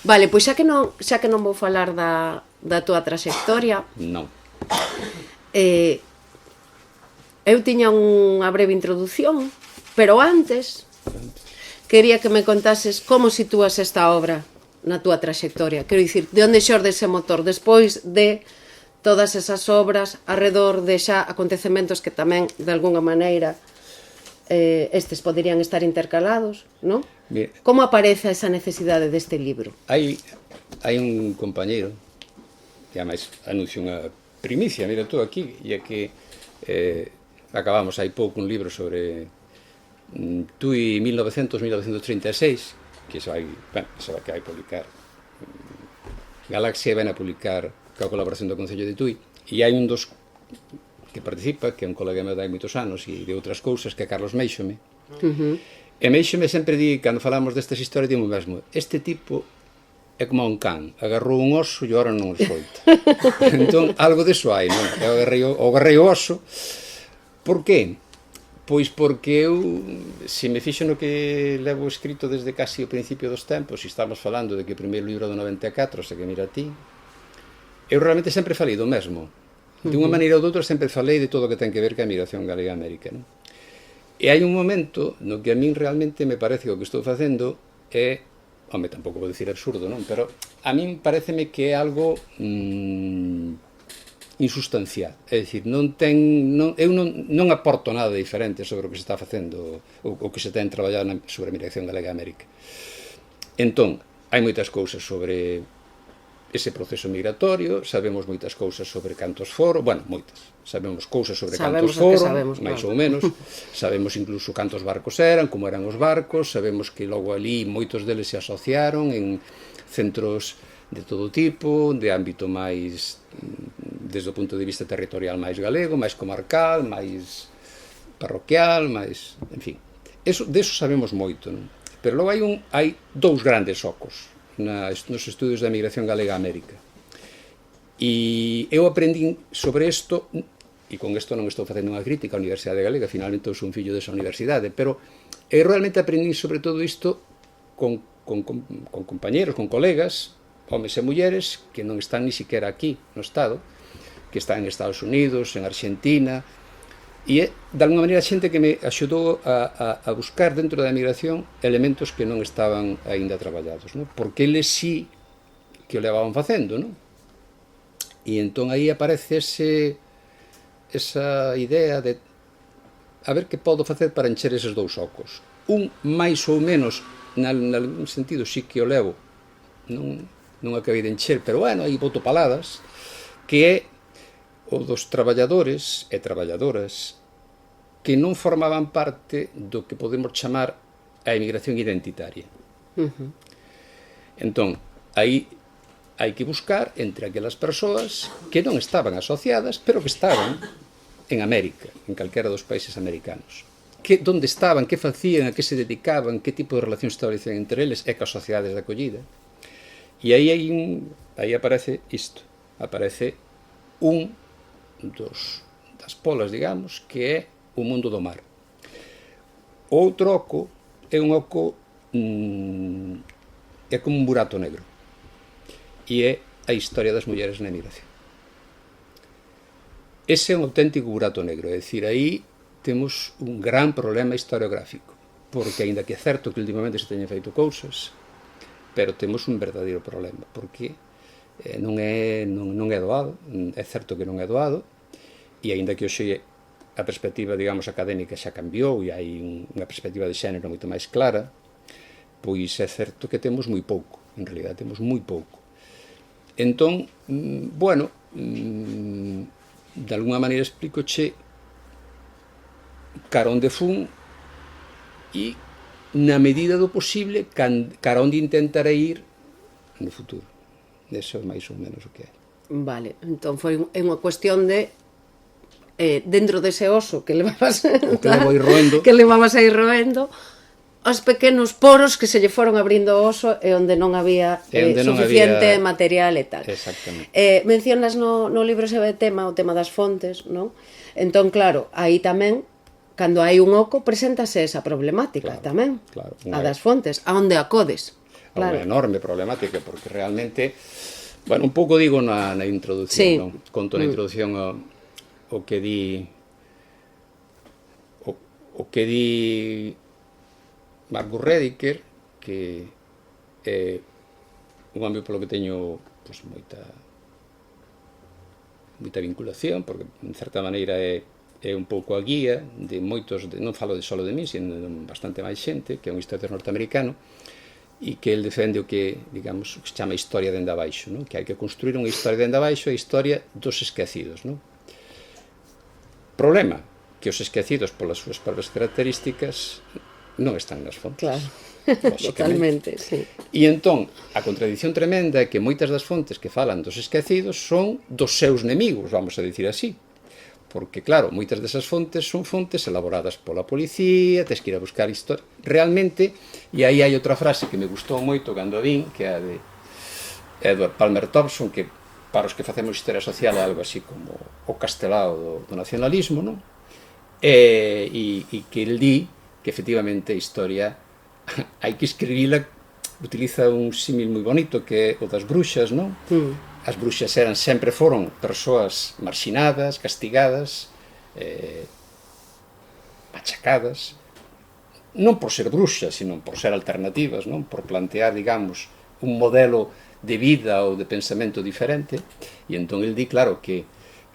Vale, pois xa que non vou falar da túa traxectoria, Non. eu tiña unha breve introdución, pero antes quería que me contases como sitúas esta obra na túa traxectoria. Quero dicir, de onde xorde ese motor despois de todas esas obras arredor de xa acontecementos que tamén, de alguna maneira, estes poderían estar intercalados, non? Como aparece esa necesidade deste libro? Hai un compañeiro que ademais anuncia unha primicia, mira tú aquí, e é que acabamos hai pouco un libro sobre Tui 1900-1936, que se vai publicar, Galaxia vai a publicar coa colaboración do Concello de Tui, e hai un dos que participa, que é un colega meu de hai moitos anos e de outras cousas, que é Carlos Méixome. E Méixome sempre di, cando falamos destas historias, dimo mesmo, este tipo é como un can, agarrou un oso e agora non o solta. Entón, algo deso hai, non? O agarrei o oso. Por qué? Pois porque eu, se me fixo no que levo escrito desde casi o principio dos tempos, e estamos falando de que o primeiro libro do 94, se que mira ti, eu realmente sempre falei do mesmo. De unha maneira ou doutra sempre falei de todo o que ten que ver ca migración galega a América, non? E hai un momento no que a min realmente me parece que o que estou facendo é, home, tampouco vou dicir absurdo, non? Pero a min pareceme que é algo insustancial, é dicir, eu non aporto nada diferente sobre o que se está facendo, o que se ten traballado sobre a migración galega a América. Entón, hai moitas cousas sobre ese proceso migratorio, sabemos moitas cousas sobre cantos foron, bueno, moitas, sabemos cousas sobre cantos foron, máis ou menos, sabemos incluso cantos barcos eran, como eran os barcos, sabemos que logo ali moitos deles se asociaron en centros de todo tipo, de ámbito máis, desde o punto de vista territorial máis galego, máis comarcal, máis parroquial, máis, en fin, deso sabemos moito, non? Pero logo hai dous grandes ocos nos estudios da migración galega a América. E eu aprendín sobre isto, e con isto non estou facendo unha crítica á Universidade Galega, finalmente eu sou un fillo desa universidade, pero eu realmente aprendín sobre todo isto con compañeros, con colegas, homes e mulleres, que non están ni siquiera aquí no Estado, que están en Estados Unidos, en Argentina, e é, de alguma maneira, xente que me axudou a buscar dentro da migración elementos que non estaban aínda traballados, non? Porque eles sí que o levaban facendo, non? E entón aí aparece esa idea de a ver que podo facer para encher eses dous ocos. Un máis ou menos, nalgún sentido, sí que o levo, non acabei de encher, pero bueno, aí boto paladas, que é o dos traballadores e traballadoras que non formaban parte do que podemos chamar a emigración identitaria. Entón, aí hai que buscar entre aquelas persoas que non estaban asociadas, pero que estaban en América, en calquera dos países americanos. Donde estaban, que facían, a que se dedicaban, que tipo de relación establecían entre eles e coas sociedades de acollida. E aí aparece isto, aparece das polas, digamos, que é o mundo do mar. O outro oco é un oco é como un burato negro, e é a historia das mulleres na emigración. Ese é un auténtico burato negro, é dicir, aí temos un gran problema historiográfico, porque aínda que é certo que últimamente se teñen feito cousas, pero temos un verdadeiro problema, porque non é doado, é certo que non é doado, e aínda que hoxe a perspectiva, digamos, académica xa cambiou e hai unha perspectiva de xénero moito máis clara, pois é certo que temos moi pouco, en realidad temos moi pouco. Entón, bueno, de alguma maneira explicoche cara onde fun e na medida do posible cara onde intentarei ir no futuro. Eso é máis ou menos o que hai. Vale, entón foi unha cuestión de dentro dese oso que levabas a ir roendo os pequenos poros que se lle foron abrindo o oso e onde non había suficiente material e tal. Exactamente. Mencionas no libro ese tema, o tema das fontes, non? Entón, claro, aí tamén, cando hai un oco, preséntase esa problemática tamén, a das fontes, a onde acodes. claro. unha enorme problemática, porque realmente, bueno, un pouco digo na introducción, Sí. non? Conto na introducción o que di o que di Marcus Rediker, que é un home polo que teño pues, moita vinculación, porque en certa maneira é un pouco a guía de moitos, non falo solo de mí, sino de bastante máis xente, que é un historiador norteamericano, e que el defende o que, digamos, o que se chama historia dende abaixo, non? Que hai que construir unha historia dende abaixo, a historia dos esquecidos, non? Problema, que os esquecidos polas súas propias características non están nas fontes. Claro, totalmente, sí. E entón, a contradición tremenda é que moitas das fontes que falan dos esquecidos son dos seus enemigos, vamos a dicir así. Porque, claro, moitas desas fontes son fontes elaboradas pola policía, tes que ir a buscar historia. Realmente, e aí hai outra frase que me gustou moito cando a vin, que é a de Edward Palmer Thompson, que para os que facemos historia social é algo así como o castelao do nacionalismo, non? E que el di que efectivamente a historia hai que escribila, utiliza un símil moi bonito que é o das bruxas, non? As bruxas sempre foron persoas marxinadas, castigadas, machacadas, non por ser bruxas, sino por ser alternativas, non? Por plantear, digamos, un modelo de vida ou de pensamento diferente, e entón el di, claro, que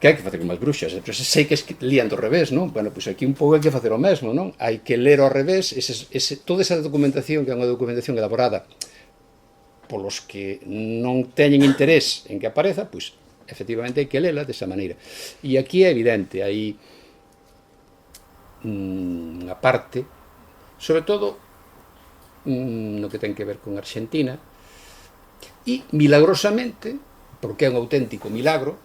hai que facer como as bruxas, pero sei que lían do revés, non? Bueno, pois aquí un pouco hai que facer o mesmo, non? Hai que ler ao revés, toda esa documentación, que é unha documentación elaborada polos que non teñen interés en que apareza, pois, efectivamente, hai que lela desa maneira. E aquí é evidente, hai unha parte, sobre todo, no que ten que ver con Argentina, e, milagrosamente, porque é un auténtico milagro,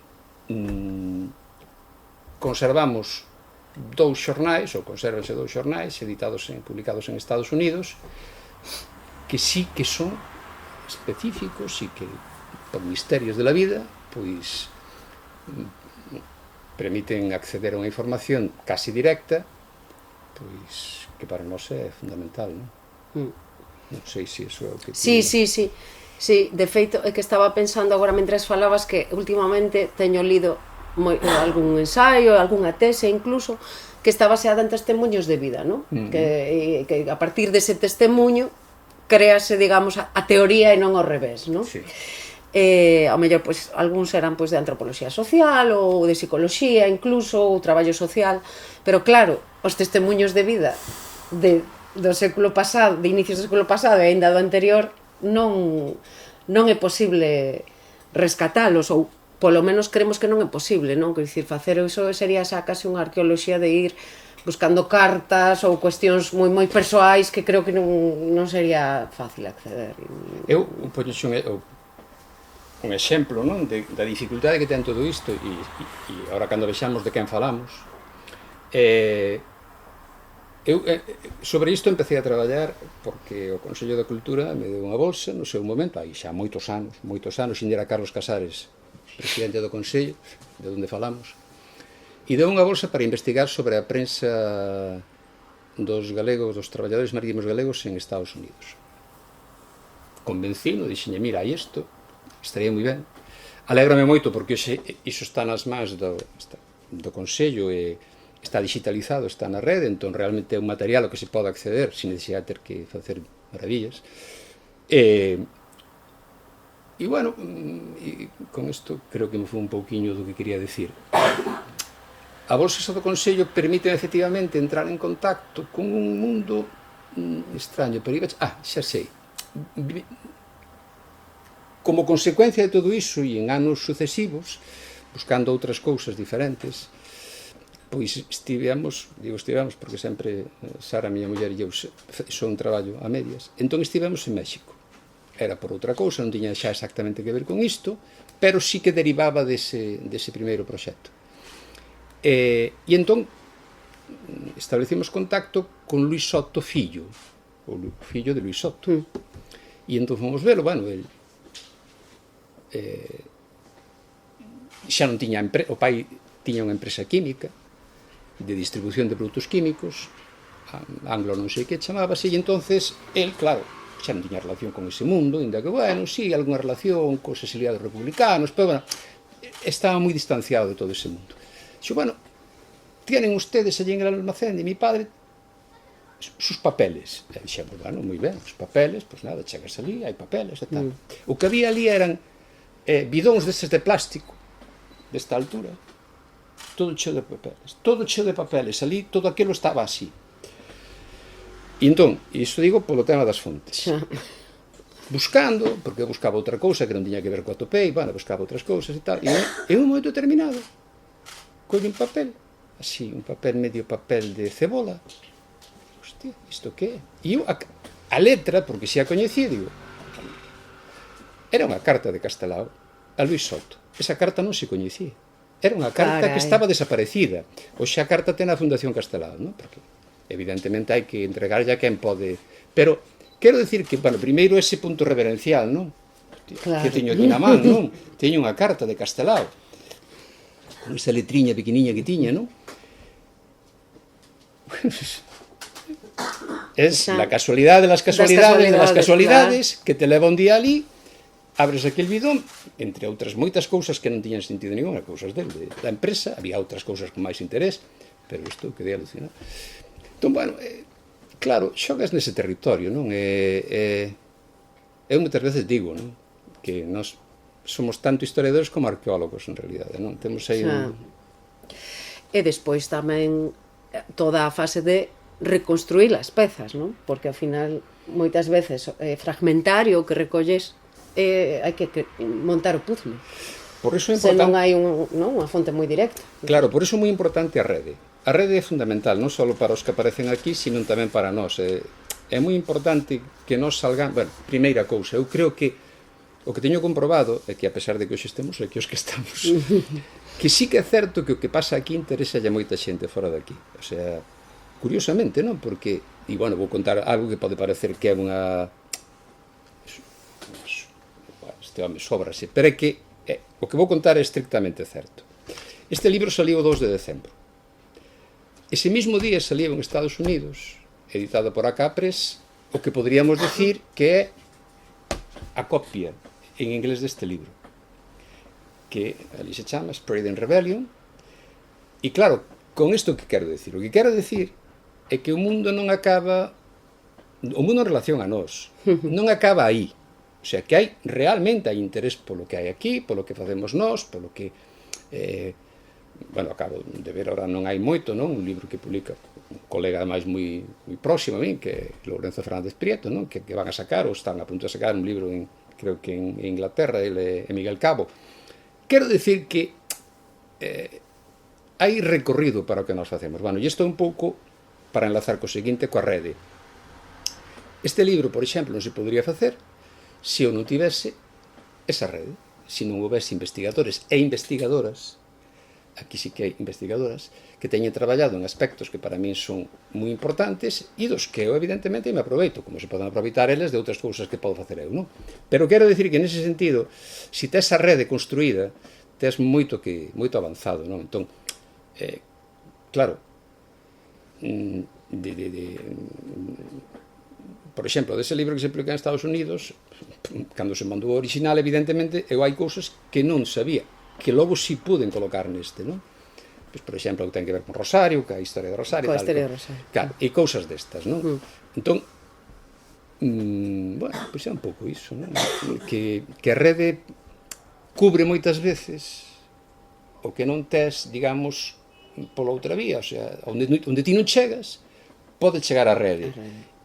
conservamos dous xornais, ou consérvanse dous xornais publicados en Estados Unidos, que sí que son específicos e que, por misterios de la vida, pois permiten acceder a unha información casi directa, pois que para nós é fundamental, non? Non sei se iso é o que... Sí, de feito, é que estaba pensando agora mentres falabas que últimamente teño lido algún ensaio, algunha tese incluso, que está baseada en testemunhos de vida, non? Que a partir dese testemunho créase, digamos, a teoría e non ao revés, non? Sí. Ao mellor, pois, algúns eran pois, de antropoloxía social ou de psicoloxía incluso, ou traballo social, pero claro, os testemunhos de vida do século pasado, de inicios do século pasado e ainda do anterior, non é posible rescatalos, ou polo menos creemos que non é posible, non? Quer dicir, facer iso sería xa case unha arqueoloxía de ir buscando cartas ou cuestións moi persoais que creo que non sería fácil acceder. Eu poño un exemplo, non? Da dificultade que ten todo isto, e agora cando vexamos de quen falamos, eu sobre isto empecé a traballar porque o Consello da Cultura me deu unha bolsa no seu momento, aí xa moitos anos, ainda era Carlos Casares, presidente do Consello, de onde falamos, e deu unha bolsa para investigar sobre a prensa dos galegos, dos traballadores marítimos galegos en Estados Unidos. Convencino, dixenlle, mira, hai isto, estaría moi ben. Alégrame moito porque iso está nas mans do Consello e está digitalizado, está na rede, entón realmente é un material ao que se pode acceder sin necesidade de ter que facer maravillas. E bueno, con isto creo que me foi un pouquiño do que quería decir. A bolsa do Consello permite efectivamente entrar en contacto con un mundo extraño, pero xa sei. Como consecuencia de todo iso e en anos sucesivos, buscando outras cousas diferentes, pois estivemos porque sempre Sara, a miña muller, e eu son un traballo a medias, entón estivemos en México. Era por outra cousa, non tiña xa exactamente que ver con isto, pero sí que derivaba dese primeiro proxecto. E entón establecimos contacto con Luis Soto fillo, o fillo de Luis Soto. E entón fomos velo, bueno, el xa non tiña o pai tiña unha empresa química de distribución de produtos químicos, Anglo non sei que chamábase, e entonces el, claro, xa non tiña relación con ese mundo, ainda que, bueno, sí, algunha relación cos exiliados republicanos, pero, bueno, estaba moi distanciado de todo ese mundo. Dixo, bueno, tienen ustedes allí en el almacén de mi padre sus papeles. E dixemos, bueno, moi ben, os papeles, pois nada, chegas ali, hai papeles e tal. O que había ali eran bidóns destes de plástico, desta altura, todo cheo de papeles, ali todo aquilo estaba así. E entón, isto digo polo tema das fontes. Buscando, porque eu buscaba outra cousa que non tiña que ver coa Topei, bueno, buscaba outras cousas e tal, e en un momento determinado, collo un papel, así, un papel medio papel de cebola. Hostia, isto que é? E eu, a letra, porque xa a coñecía, digo, era unha carta de Castelao a Luís Soto. Esa carta non se coñecía. Era unha carta que estaba desaparecida. Hoxe a carta ten a Fundación Castelao, non? Porque evidentemente hai que entregarlle a quen pode, pero quero decir que, bueno, primeiro ese punto reverencial, non? Claro. Que teño aquí na man, non? Teño unha carta de Castelao con esa letriña pequeniña que tiña, non? Es la casualidad de las casualidades que te leva un día ali, abres aquel bidón, entre outras moitas cousas que non tiñan sentido ningún, cousas da empresa, había outras cousas con máis interés, pero isto quedei alucinado. Entón, bueno, claro, xogas nese territorio, non? Eu moitas veces digo, non? Que nós somos tanto historiadores como arqueólogos, en realidade, non? Temos aí E despois tamén toda a fase de reconstruir as pezas, non? Porque ao final, moitas veces, fragmentario que recolles, hai que montar o puzzle. Por iso é importante. Se non hai unha fonte moi directa. Claro, por iso é moi importante a rede. A rede é fundamental, non só para os que aparecen aquí, sino tamén para nós. É moi importante que nós salgamos... Bueno, primeira cousa, eu creo que o que teño comprobado é que, a pesar de que hoxe estemos aquí os que estamos, que sí que é certo que o que pasa aquí interesa a moita xente fora de aquí. O sea, curiosamente, non? Porque, e, bueno, vou contar algo que pode parecer que é unha... Este home sóbrase, pero é que o que vou contar é estrictamente certo. Este libro saliu o 2 de decembro. Ese mismo día saliu en Estados Unidos, editado por AK Press, o que podríamos decir que é a copia en inglés deste libro, que ali se chama Spirit and Rebellion. E claro, con isto que quero decir? O que quero decir é que o mundo non acaba, o mundo en relación a nós, non acaba aí. O sea, que hai realmente hai interés polo que hai aquí, polo que facemos nós, polo que... bueno, acabo de ver, ahora non hai moito, non? Un libro que publica un colega máis moi próximo a min, que é Lourenzo Fernández Prieto, non? Que van a sacar, ou están a punto de sacar un libro, creo que en Inglaterra, ele é Miguel Cabo. Quero decir que hai recorrido para o que nós facemos. Bueno, e isto é un pouco para enlazar co seguinte, coa rede. Este libro, por exemplo, non se podría facer se eu non tivese esa rede, se non houvese investigadores e investigadoras, aquí sí que hai investigadoras, que teñen traballado en aspectos que para min son moi importantes e dos que eu evidentemente me aproveito, como se poden aproveitar eles de outras cousas que podo facer eu, non? Pero quero dicir que nese sentido, se tes esa rede construída, tes moito avanzado, non? Entón, claro, por exemplo, dese libro que se publica en Estados Unidos, cando se mandou o original, evidentemente, eu hai cousas que non sabía, que logo si puden colocar neste, non? Pois, por exemplo, que ten que ver con Rosario, que a historia de Rosario, coa historia de Rosario. Claro, e cousas destas, non? Entón, bueno, pois é un pouco iso, non? Que a rede cubre moitas veces o que non tes, digamos, pola outra vía, o sea, onde ti non chegas, pode chegar a rede.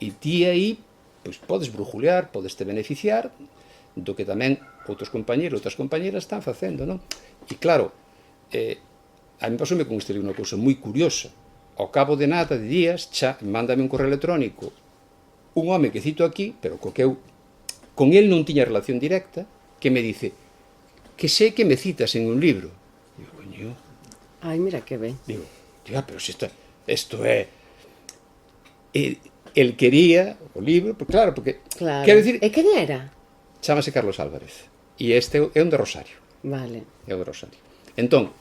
E ti aí, pois, podes brujulear, podes te beneficiar do que tamén outros compañeros, outras compañeras están facendo, non? E claro, a mí pasoume con este libro unha cousa moi curiosa. Ao cabo de nada, de días, mándame un correo electrónico un home que cito aquí, pero co que eu con el non tiña relación directa, que me dice que sei que me citas en un libro. Digo, coño. Ai, mira que ben. Digo, pero se isto é... El quería o libro, claro, porque... Claro. Quero dicir... E quen era? Chámase Carlos Álvarez. E este é un de Rosario. Vale. É o de Rosario. Entón,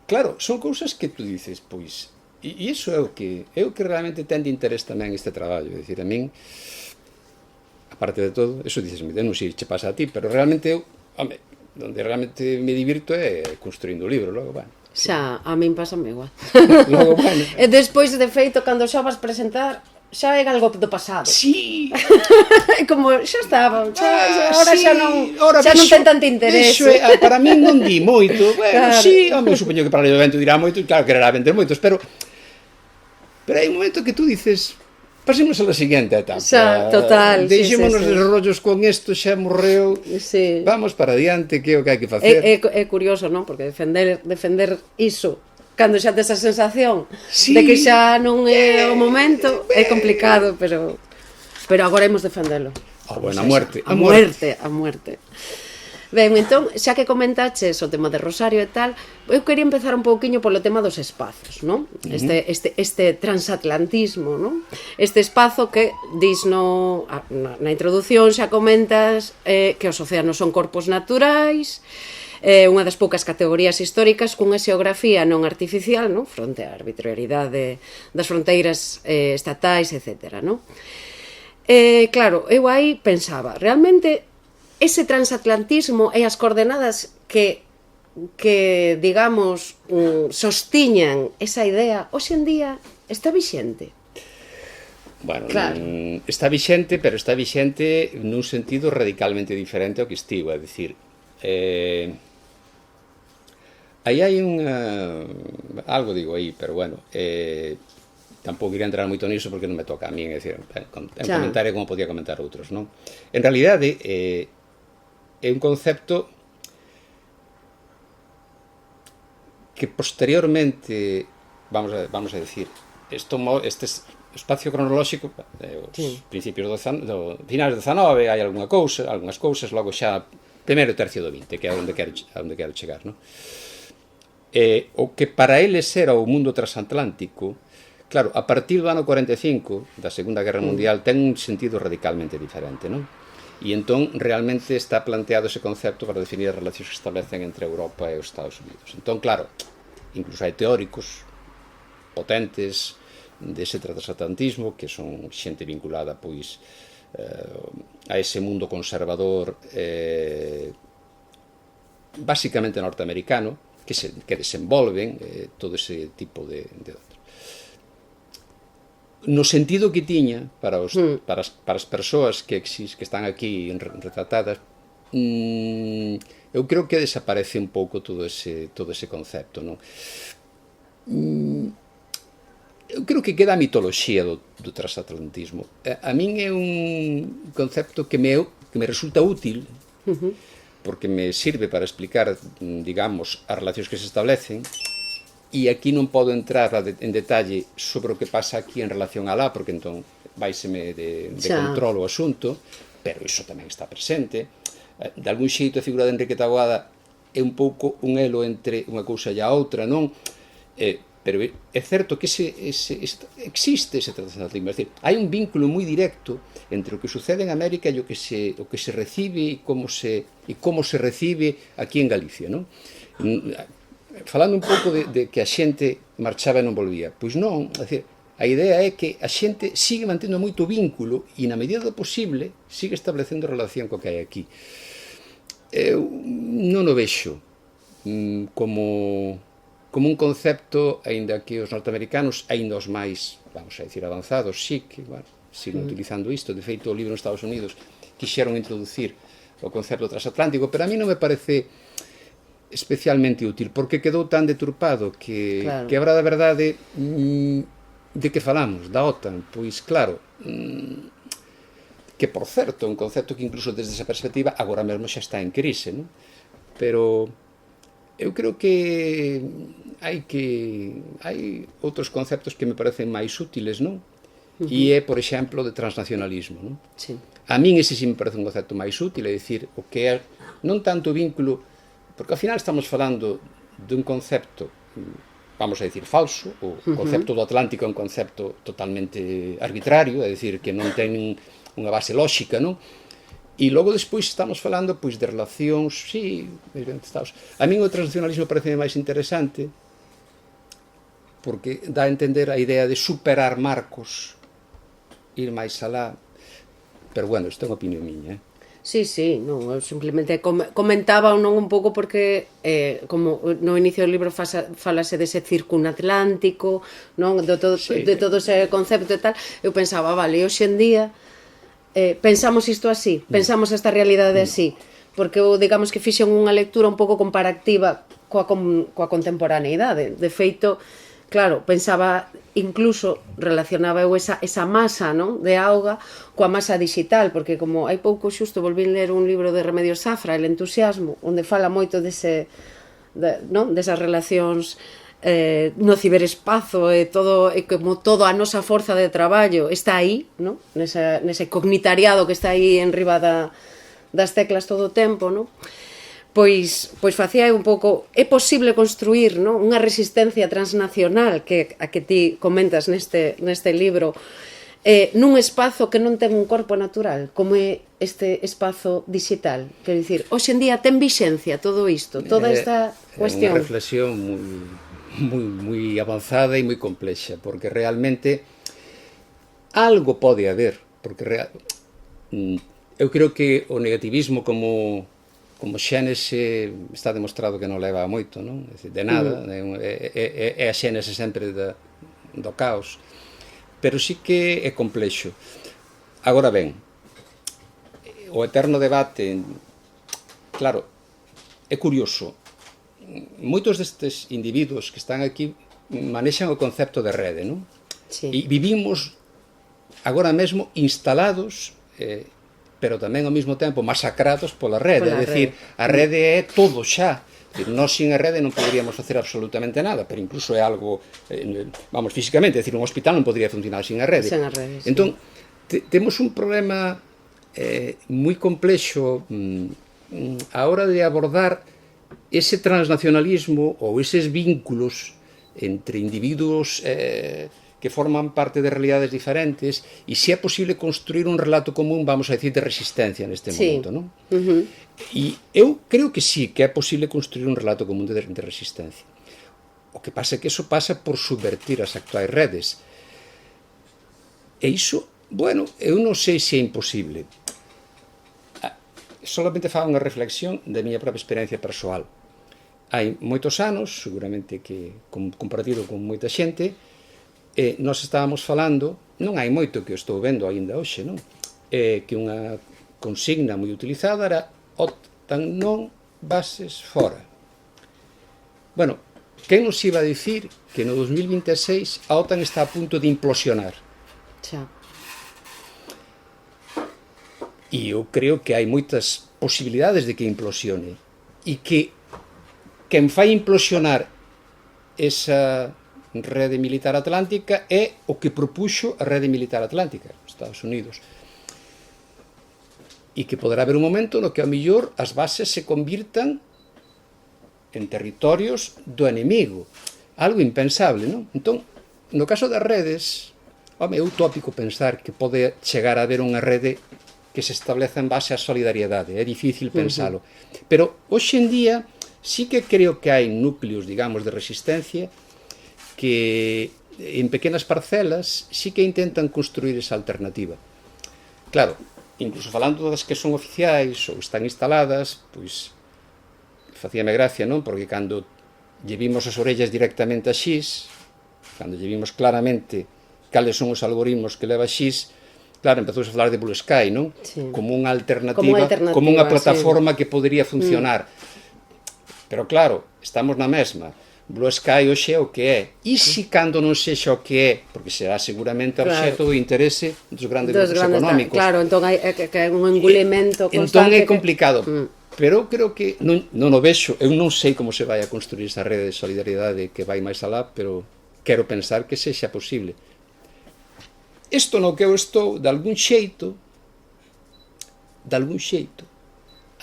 claro, son cousas que tú dices, pois... E iso é o que realmente ten de interés tamén este traballo. É dicir, a min... aparte de todo, eso dicesme, non sei se che pasa a ti, pero realmente eu, home, onde realmente me divirto é construindo o libro, logo, bueno. Xa, a min pásame igual. Logo, bueno. E despois, de feito, cando xa vas presentar, xa é algo do pasado. Sí. É como, xa estaba, ahora sí, xa non ten tanto interese. Para min non di moito. Bueno, Claro. sí, home, eu supoño que para o evento dirá moito, claro, quererá vender moitos, pero hai un momento que tú dices, pasemos a la siguiente etapa. Xa, total, sí, Deixémonos sí, de rollos con isto, xa morreu. Sí. Vamos para adiante, que é o que hai que facer. É curioso, non? Porque defender iso cando xa tes a sensación Sí. de que xa non é o momento é complicado, pero agora imos defendelo. Bueno, a muerte, A muerte. Ben, entón, xa que comentaches o tema de Rosario e tal, eu quería empezar un pouquiño polo tema dos espazos, non? Este transatlantismo, non? Este espazo que dis na introdución xa comentas que os océanos son corpos naturais, unha das poucas categorías históricas cunha xeografía non artificial, non? Fronte á arbitrariedade das fronteiras estatais, etc. Non? Claro, eu aí pensaba, realmente ese transatlantismo e as coordenadas que digamos, sostiñan esa idea, hoxe en día está vixente. Bueno, Claro. Está vixente, pero está vixente nun sentido radicalmente diferente ao que estivo, é dicir, aí hai algo digo aí, pero bueno, tampouco iría entrar moito niso porque non me toca a mí, é dicir, é un comentario como podía comentar outros, non? En realidade, é un concepto que posteriormente, vamos a decir, este espacio cronolóxico, os principios do finais do 19, hai algunhas cousas, logo xa primeiro tercio do 20, que é onde quero chegar, non? O que para eles era o mundo transatlántico, claro, a partir do ano 45, da Segunda Guerra Mundial, ten un sentido radicalmente diferente, non? E entón realmente está planteado ese concepto para definir as relacións que establecen entre Europa e os Estados Unidos. Entón, claro, incluso hai teóricos potentes dese transatlantismo que son xente vinculada pois a ese mundo conservador basicamente norteamericano que desenvolven todo ese tipo de no sentido que tiña para as persoas que están aquí retratadas, eu creo que desaparece un pouco todo ese concepto, non? Eu creo que queda a mitoloxía do transatlantismo. A min é un concepto que me resulta útil, porque me sirve para explicar, digamos, as relacións que se establecen. E aquí non podo entrar en detalle sobre o que pasa aquí en relación a lá, porque entón vaiseme de control o asunto, pero iso tamén está presente. De algún xeito a figura de Enrique Taboada é un pouco un elo entre unha cousa e a outra, non? Pero é certo que existe ese transatlantismo, é dicir, hai un vínculo moi directo entre o que sucede en América e o que se recibe e como se recibe aquí en Galicia, non? Falando un pouco de que a xente marchaba e non volvía, pois non, é dicir, a idea é que a xente sigue mantendo moito vínculo e na medida do posible sigue establecendo relación co que hai aquí. Eu non o vexo como un concepto, aínda que os norteamericanos, aínda os máis, vamos a decir, avanzados, sí que, bueno, siguen utilizando isto. De feito, o libro nos Estados Unidos quixeron introducir o concepto transatlántico, pero a mí non me parece especialmente útil, porque quedou tan deturpado que a verdade de que falamos, da OTAN, pois claro, que por certo é un concepto que incluso desde esa perspectiva agora mesmo xa está en crise, non? Pero eu creo que hai outros conceptos que me parecen máis útiles, non? E é, por exemplo, de transnacionalismo, non? Sí. A min ese sí me parece un concepto máis útil, é dicir, o que é non tanto vínculo, porque ao final estamos falando dun concepto, vamos a decir, falso. O concepto do Atlántico é un concepto totalmente arbitrario, é dicir, que non ten unha base lóxica, non? E logo despois estamos falando pois de relacións, sí, a min o transnacionalismo parece máis interesante porque dá a entender a idea de superar marcos, ir máis alá. pero bueno, isto é unha opinión miña, Sí, sí, non, eu simplemente comentaba non un pouco porque como no inicio do libro falase dese círculo atlántico, non, de todo ese concepto e tal, eu pensaba, vale, hoxe en día pensamos isto así, pensamos esta realidade así, porque eu, digamos que fixen unha lectura un pouco comparativa coa contemporaneidade. De feito, claro, pensaba, incluso relacionaba eu esa masa, non, de auga coa masa digital, porque como hai pouco xusto volvín ler un libro de Remedios Zafra, El entusiasmo, onde fala moito desas relacións no ciberespazo e como toda a nosa forza de traballo está aí, non? Nese cognitariado que está aí en riba das teclas todo o tempo, non? Pois facía un pouco, é posible construir, non, unha resistencia transnacional a que ti comentas neste libro, nun espazo que non ten un corpo natural, como é este espazo digital. Quero dicir, hoxe en día ten vixencia todo isto, toda esta cuestión. É unha reflexión moi avanzada e moi complexa, porque realmente algo pode haber, porque eu creo que o negativismo como xénese está demostrado que non leva moito, non? De nada, é a xénese sempre do caos, pero sí que é complexo. Agora ben, o eterno debate, claro, é curioso, moitos destes individuos que están aquí manexan o concepto de rede, non? Sí. E vivimos agora mesmo instalados pero tamén ao mesmo tempo masacrados pola rede, é dicir, a rede é todo xa. Nós sin a rede non poderíamos facer absolutamente nada, pero incluso é algo, vamos, físicamente, é dicir, un hospital non podría funcionar sin a rede. Sin a rede, sí. Entón, temos un problema moi complexo a hora de abordar ese transnacionalismo ou eses vínculos entre individuos que forman parte de realidades diferentes e se é posible construir un relato común, vamos a decir, de resistencia neste momento, non? E eu creo que sí, que é posible construir un relato común de resistencia. O que pasa é que iso pasa por subvertir as actuais redes. E iso, bueno, eu non sei se é imposible. Solamente fago unha reflexión da miña propia experiencia persoal. Hai moitos anos, seguramente que compartido con moita xente, nós estábamos falando, non hai moito que eu estou vendo aínda hoxe, non? Que unha consigna moi utilizada era OTAN non, bases fora. Bueno, quen nos iba a dicir que no 2026 a OTAN está a punto de implosionar? Xa. E eu creo que hai moitas posibilidades de que implosione e que quen fai implosionar esa rede militar atlántica é o que propuxo a rede militar atlántica, Estados Unidos. E que poderá haber un momento no que ao mellor as bases se convirtan en territorios do enemigo. Algo impensable, non? Entón, no caso das redes, é utópico pensar que pode chegar a haber unha rede que se estableza en base á solidariedade, é difícil pensalo. Pero, hoxe en día, sí que creo que hai núcleos, digamos, de resistencia que en pequenas parcelas sí que intentan construir esa alternativa. Claro, incluso falando das que son oficiais ou están instaladas, pois facíame gracia, non? Porque cando lle vimos as orellas directamente a Xis, cando lle vimos claramente cales son os algoritmos que leva Xis, claro, empezou a falar de Blue Sky, non? Sí. Como unha alternativa, como unha plataforma que podería funcionar. Pero claro, estamos na mesma. Blue Sky hoxe é o que é. E se cando non sexa o que é, porque será seguramente obxeto do interese dos grandes grupos económicos. Claro, entón hai un engulimento constante. Entón é complicado. Pero eu creo que non o vexo. Eu non sei como se vai a construir esa rede de solidariedade que vai máis alá, pero quero pensar que sexa posible. Isto no que eu estou, de algún xeito,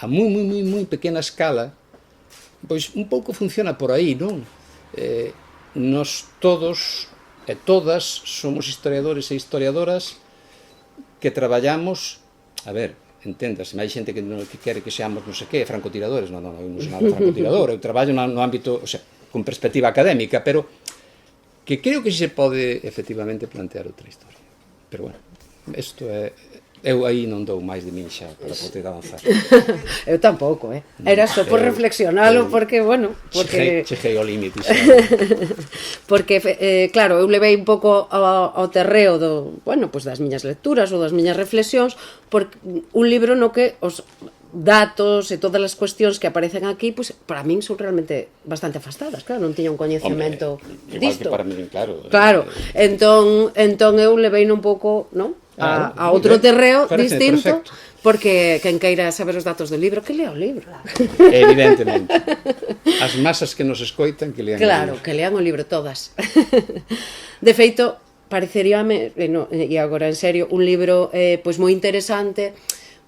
a moi pequena escala, pois un pouco funciona por aí, non? Nós todos e todas somos historiadores e historiadoras que traballamos, a ver, enténdase, hai xente que quere que seamos non sei que, francotiradores, non, eu non sou nada francotirador, eu traballo no ámbito, o sea, con perspectiva académica, pero que creo que se pode efectivamente plantear outra historia. Pero bueno, isto é Eu aí non dou máis de min xa para poder avanzar. Eu tampouco, Era só por reflexionalo, porque, bueno, porque... Cheguei ao límite xa. Porque, claro, eu levei un pouco ao terreo das miñas lecturas ou das miñas reflexións, porque un libro no que os datos e todas as cuestións que aparecen aquí, pues, para min son realmente bastante afastadas, claro, non tiña un coñecemento disto. Igual que para min, claro. Claro, entón eu levei un pouco, non? A outro terreo distinto, porque quen queira saber os datos do libro, que lea o libro. Evidentemente. As masas que nos escoitan, que lean o libro. Claro, que lean o libro todas. De feito, pareceríame, e agora en serio, un libro pois moi interesante,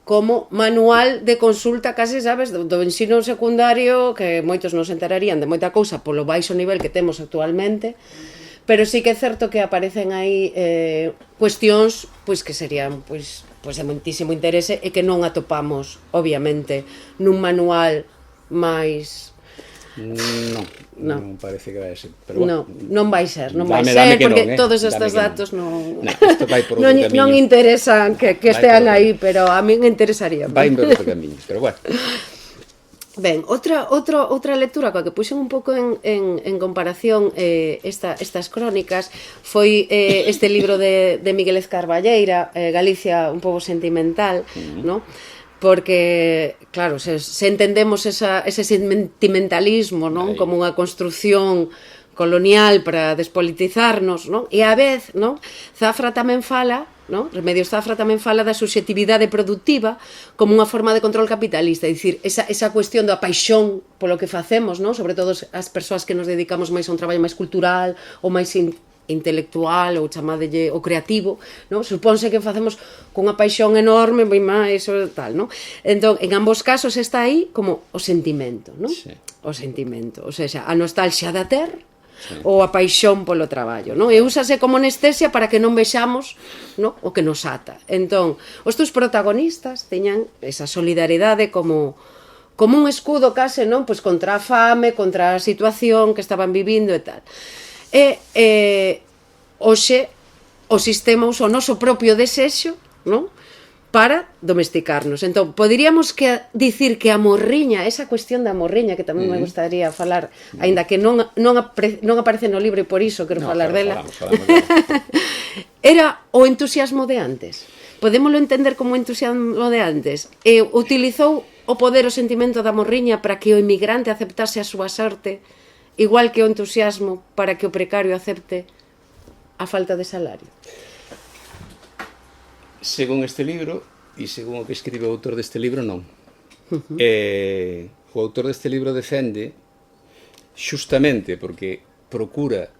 como manual de consulta, case, sabes, do ensino secundario, que moitos non se enterarían de moita cousa polo baixo nivel que temos actualmente, pero sí que é certo que aparecen aí cuestións pois que serían pois de moitísimo interese e que non atopamos, obviamente, nun manual máis... Non parece que vai ser, pero bueno, non vai ser, porque todos estes datos non interesan que estean aí, pero a min interesaría. Vai en outro camiño, pero bueno. Ben, outra lectura coa que puxen un pouco en comparación estas crónicas foi este libro de Miguel Carballeira, Galicia, un pobo sentimental, non? Porque, claro, se entendemos ese sentimentalismo, non? Como unha construción colonial para despolitizarnos, non? E a vez, non? Zafra tamén fala, non? Remedios Zafra tamén fala da subxectividade productiva como unha forma de control capitalista, é dicir, esa cuestión da paixón polo que facemos, non? Sobre todo as persoas que nos dedicamos máis a un traballo máis cultural ou máis intelectual ou chamadelle o creativo, non? Supónse que facemos con unha paixón enorme, moi máis, tal, non? Entón, en ambos casos está aí como o sentimento, non? Sí. O sentimento, ou seja, a nostalgia da ter, ou a paixón polo traballo, non? E úsase como anestesia para que non vexamos, non? O que nos ata. Entón, os teus protagonistas teñan esa solidaridade como un escudo case, non? Pois contra a fame, contra a situación que estaban vivindo e tal. E hoxe o sistema usa o noso propio desexo, non? Para domesticarnos. Entón, poderíamos dicir que a morriña, esa cuestión da morriña, que tamén me gustaría falar, aínda que non aparece no libro e por iso quero falar dela, era o entusiasmo de antes. Podémoslo entender como o entusiasmo de antes. E utilizou o poder, o sentimento da morriña para que o inmigrante aceptase a súa sorte, igual que o entusiasmo para que o precario acepte a falta de salario. Según este libro, e según o que escribe o autor deste libro, non. O autor deste libro defende, xustamente porque procura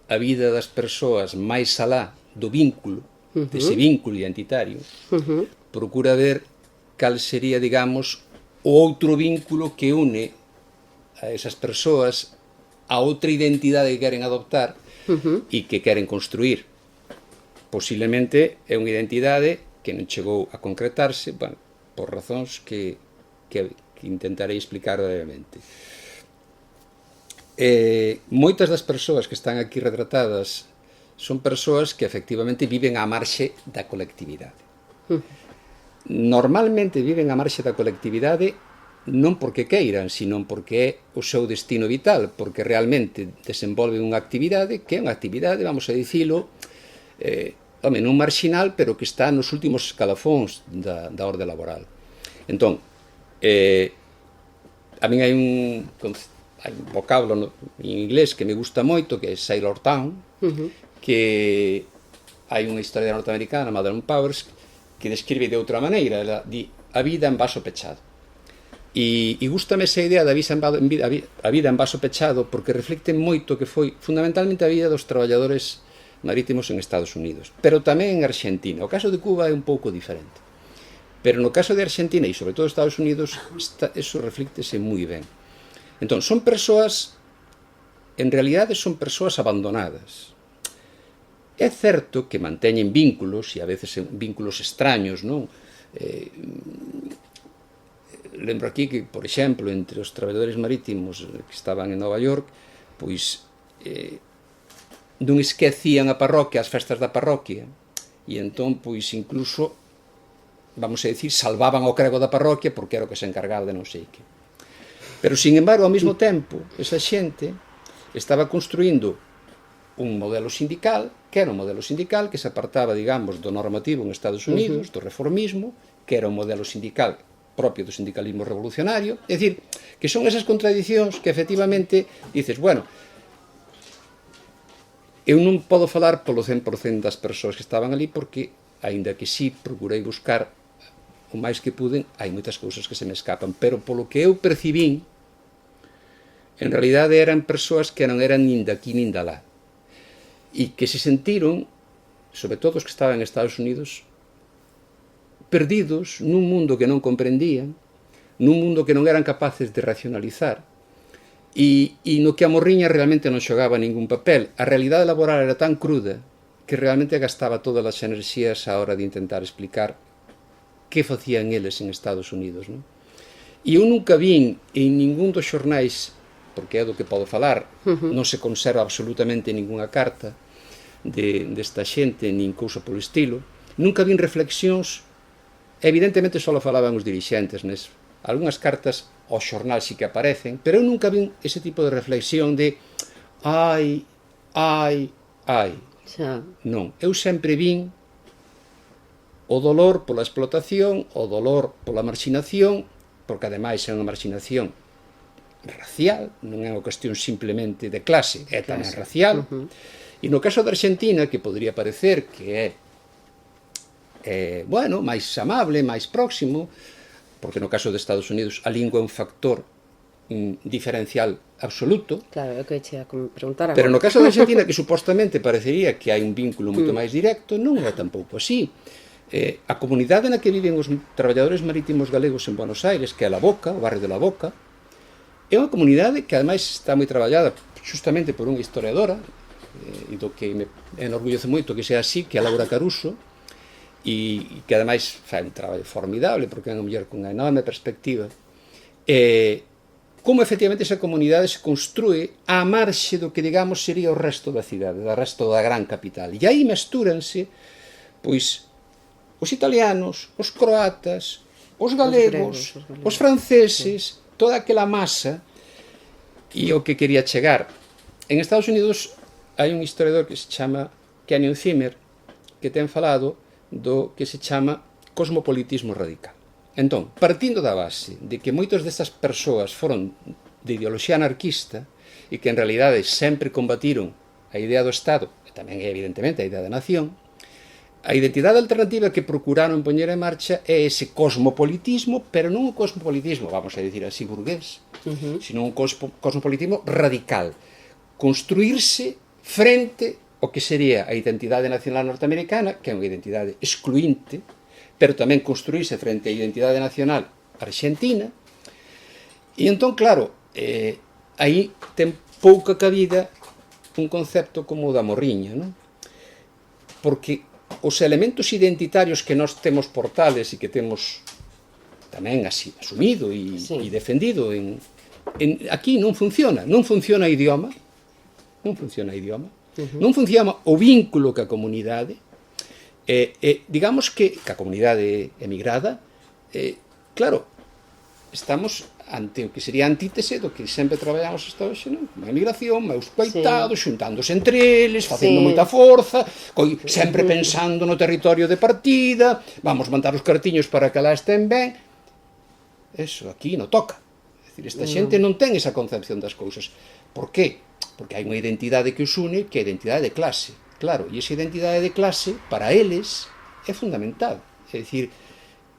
a vida das persoas máis alá do vínculo, dese vínculo identitario, procura ver cal sería, digamos, o outro vínculo que une a esas persoas a outra identidade que queren adoptar e que queren construir. Posiblemente é unha identidade que non chegou a concretarse, bueno, por razóns que intentarei explicar brevemente. Moitas das persoas que están aquí retratadas son persoas que efectivamente viven á marxe da colectividade. Normalmente viven á marxe da colectividade non porque queiran, sino porque é o seu destino vital, porque realmente desenvolven unha actividade que é unha actividade, vamos a dicilo, non marxinal, pero que está nos últimos escalafóns da orde laboral. Entón, a min hai un vocablo en inglés que me gusta moito, que é Sailor Town, que hai unha historia norteamericana, Madeleine Powers, que describe de outra maneira, ela di a vida en vaso pechado. E gústame esa idea da vida en vaso pechado porque reflecte moito que foi fundamentalmente a vida dos traballadores marítimos en Estados Unidos, pero tamén en Argentina. O caso de Cuba é un pouco diferente, pero no caso de Argentina e sobre todo Estados Unidos eso reflíctese moi ben. Entón, son persoas, en realidade son persoas abandonadas. É certo que manteñen vínculos, e a veces vínculos extraños, non? Lembro aquí que, por exemplo, entre os traballadores marítimos que estaban en Nova York, pois non esquecían a parroquia, as festas da parroquia, e entón, pois, incluso vamos a decir, salvaban o crego da parroquia porque era o que se encargaba de non sei que. Pero, sin embargo, ao mesmo tempo, esa xente estaba construindo un modelo sindical, que era un modelo sindical que se apartaba, digamos, do normativo en Estados Unidos, do reformismo, que era un modelo sindical propio do sindicalismo revolucionario. É dicir, que son esas contradicións que, efectivamente, dices, bueno, eu non podo falar polo 100% das persoas que estaban ali, porque, aínda que sí, procurei buscar o máis que puden, hai moitas cousas que se me escapan, pero polo que eu percibín, en realidade eran persoas que non eran nin daqui nin dalá, e que se sentiron, sobre todo os que estaban en Estados Unidos, perdidos nun mundo que non comprendían, nun mundo que non eran capaces de racionalizar, e no que a morriña realmente non xogaba ningún papel. A realidade laboral era tan cruda que realmente gastaba todas as enerxías á hora de intentar explicar que facían eles en Estados Unidos, non? E eu nunca vin en ningún dos xornais, porque é do que podo falar, non se conserva absolutamente ninguna carta desta xente, nin cousa polo estilo, nunca vin reflexións, evidentemente só falaban os dirixentes, algunhas cartas ao xornal sí que aparecen, pero eu nunca vin ese tipo de reflexión de ai, non, eu sempre vin o dolor pola explotación, o dolor pola marxinación, porque ademais é unha marxinación racial, non é unha cuestión simplemente de clase, é tamén racial. E no caso da Argentina, que podría parecer que é bueno, máis amable, máis próximo, porque no caso de Estados Unidos a lingua é un factor diferencial absoluto. Claro, é o que che a preguntar agora. Pero no caso da Argentina, que supostamente parecería que hai un vínculo moito máis directo, non é tampouco así. A comunidade na que viven os traballadores marítimos galegos en Buenos Aires, que é a La Boca, o barrio de La Boca, é unha comunidade que ademais está moi traballada justamente por unha historiadora, e do que me enorgullece moito que sea así, que é Laura Caruso, e que ademais fai un traballo formidable, porque é unha muller con unha enorme perspectiva, como efectivamente esa comunidade se construe á marxe do que, digamos, sería o resto da cidade, do resto da gran capital. E aí mestúranse, pois, os italianos, os croatas, os galegos, os franceses, toda aquela masa. E o que quería chegar. En Estados Unidos hai un historiador que se chama Kenyon Zimmer, que ten falado do que se chama cosmopolitismo radical. Entón, partindo da base de que moitas destas persoas foron de ideoloxía anarquista e que en realidade sempre combatiron a idea do Estado, e tamén evidentemente a idea da nación, a identidade alternativa que procuraron poñer en marcha é ese cosmopolitismo, pero non un cosmopolitismo, vamos a dicir así, burgués, sino un cosmopolitismo radical. Construirse frente ao que sería a identidade nacional norteamericana, que é unha identidade excluinte, pero tamén construirse frente á identidade nacional argentina. E entón, claro, aí ten pouca cabida un concepto como o da morriña, non? Porque os elementos identitarios que nós temos por tales e que temos tamén así asumido e defendido aquí non funciona o idioma, non funciona o vínculo ca comunidade, digamos que ca comunidade emigrada, claro, estamos ante o que sería a antítese do que sempre traballamos hasta hoxe, non? A emigración, meus coitados, xuntándose entre eles, facendo moita forza, sempre pensando no territorio de partida, vamos mandar os cartiños para que lá estén ben. Eso aquí non toca. É dicir, esta xente non ten esa concepción das cousas. Por qué? Porque hai unha identidade que os une, que é a identidade de clase. Claro, e esa identidade de clase, para eles, é fundamental. É dicir,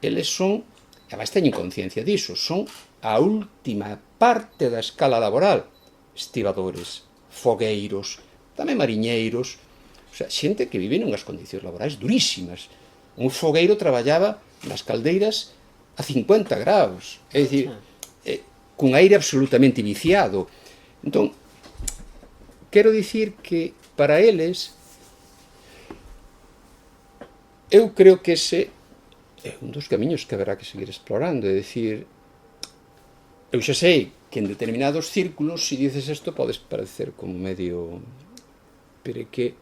eles son, e además teñen conciencia diso, son a última parte da escala laboral. Estibadores, fogueiros, tamén mariñeiros, o sea, xente que vive nunhas condicións laborais durísimas. Un fogueiro traballaba nas caldeiras a 50 graus, é dicir, cun aire absolutamente viciado. Entón, quero dicir que para eles, eu creo que ese é un dos camiños que haberá que seguir explorando, é dicir, eu xa sei que en determinados círculos, se dices isto, podes parecer como medio... pero é que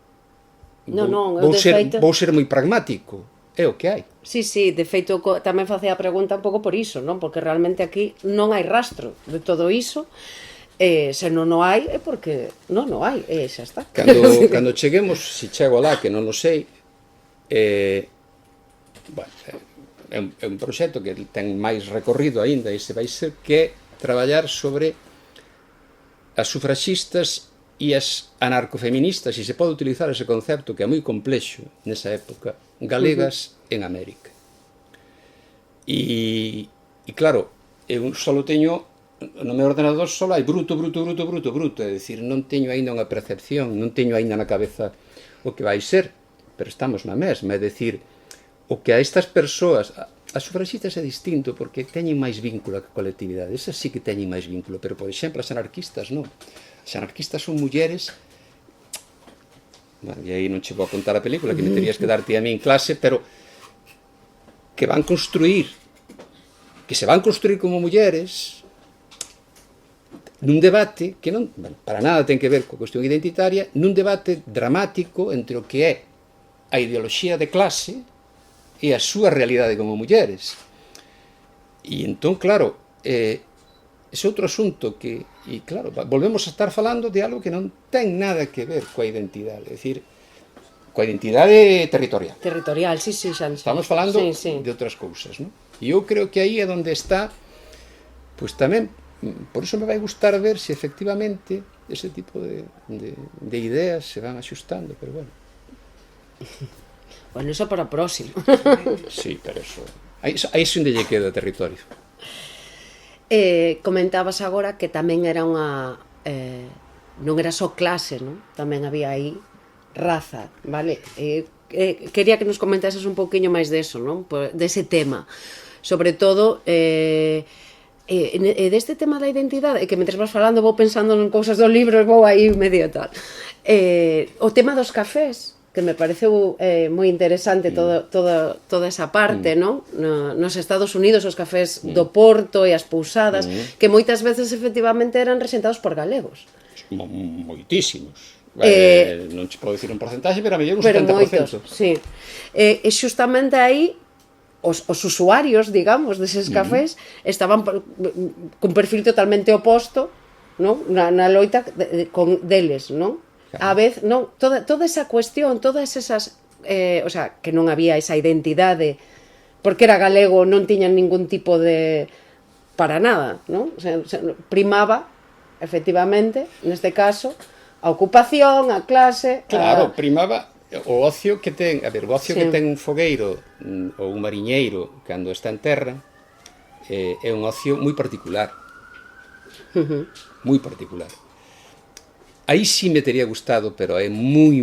vou ser moi pragmático. é o que hai. Sí, sí, de feito tamén facía a pregunta un pouco por iso, non? Porque realmente aquí non hai rastro de todo iso, se non o hai é porque non o hai, e xa está. Cando cheguemos, se chego alá, que non o sei, bueno, é un proxecto que ten máis recorrido aínda, e se vai ser que traballar sobre as sufraxistas e as anarcofeministas, e se pode utilizar ese concepto que é moi complexo nesa época, galegas en América. E claro, eu só teño, no meu ordenador só hai bruto, é dicir, non teño aínda unha percepción, non teño aínda na cabeza o que vai ser, pero estamos na mesma, é dicir, o que a estas persoas, as sufraxistas é distinto porque teñen máis vínculo que a colectividade, esas sí que teñen máis vínculo, pero por exemplo as anarquistas non. As anarquistas son mulleres, bueno, e aí non che vou a contar a película que me terías que darte a mí en clase, pero que van construir, que se van construir como mulleres nun debate que non, bueno, para nada ten que ver coa cuestión identitaria, nun debate dramático entre o que é a ideoloxía de clase e a súa realidade como mulleres. E entón, claro, ese outro asunto que, e claro, volvemos a estar falando de algo que non ten nada que ver coa identidade, é dicir, coa identidade territorial. Territorial, sí, sí, xa. Estamos falando de outras cousas, non? E eu creo que aí é onde está, pois tamén, por iso me vai gustar ver se efectivamente ese tipo de ideas se van axustando, pero bueno. Bueno, iso para o próximo. Sí, pero eso... Aí xe onde lle queda territorio. Comentabas agora que tamén era unha... non era só clase, non? Tamén había aí raza, vale? Quería que nos comentases un pouquiño máis deso, non? Dese tema. Sobre todo... deste tema da identidade, que mentre vas falando vou pensando en cousas do libro e vou aí medio tal. O tema dos cafés, que me pareceu moi interesante toda esa parte, non? Nos Estados Unidos os cafés do Porto e as pousadas, que moitas veces efectivamente eran rexentados por galegos. Moitísimos. Non che podo dicir un porcentaxe, pero a mellor un 70%. Moitos, sí. E xustamente aí os usuarios, digamos, deses cafés estaban con perfil totalmente oposto, non? Na loita con deles, non? A vez, non, toda esa cuestión, todas esas, o sea, que non había esa identidade, porque era galego, non tiñan ningún tipo de, para nada, non? O sea, primaba, efectivamente, neste caso, a ocupación, a clase... Claro, primaba o ocio que ten, a ver, o ocio que ten un fogueiro ou un mariñeiro cando está en terra, é un ocio moi particular. Moi particular. Aí sí me tería gustado, pero é moi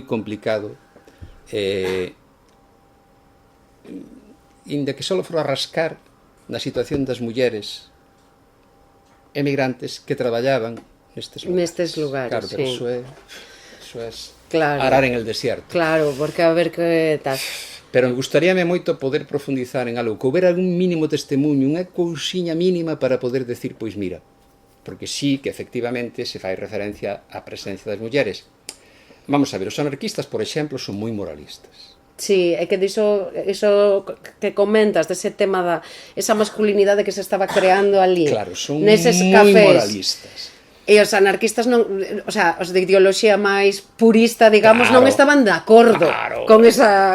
complicado. Inda que só for a rascar na situación das mulleres emigrantes que traballaban nestes lugares. Claro, pero eso é arar en el desierto. Claro, porque a ver que tal... Pero me gustaríame moito poder profundizar en algo, que houbera algún mínimo testemunho, unha cousiña mínima para poder decir, pois mira, porque sí que efectivamente se fai referencia á presencia das mulleres. Vamos a ver, os anarquistas, por exemplo, son moi moralistas. Sí, é que diso que comentas, dese tema da esa masculinidade que se estaba creando ali. Claro, son moi moralistas. E os anarquistas non, o sea, os de ideoloxía máis purista, digamos, non estaban de acordo con esa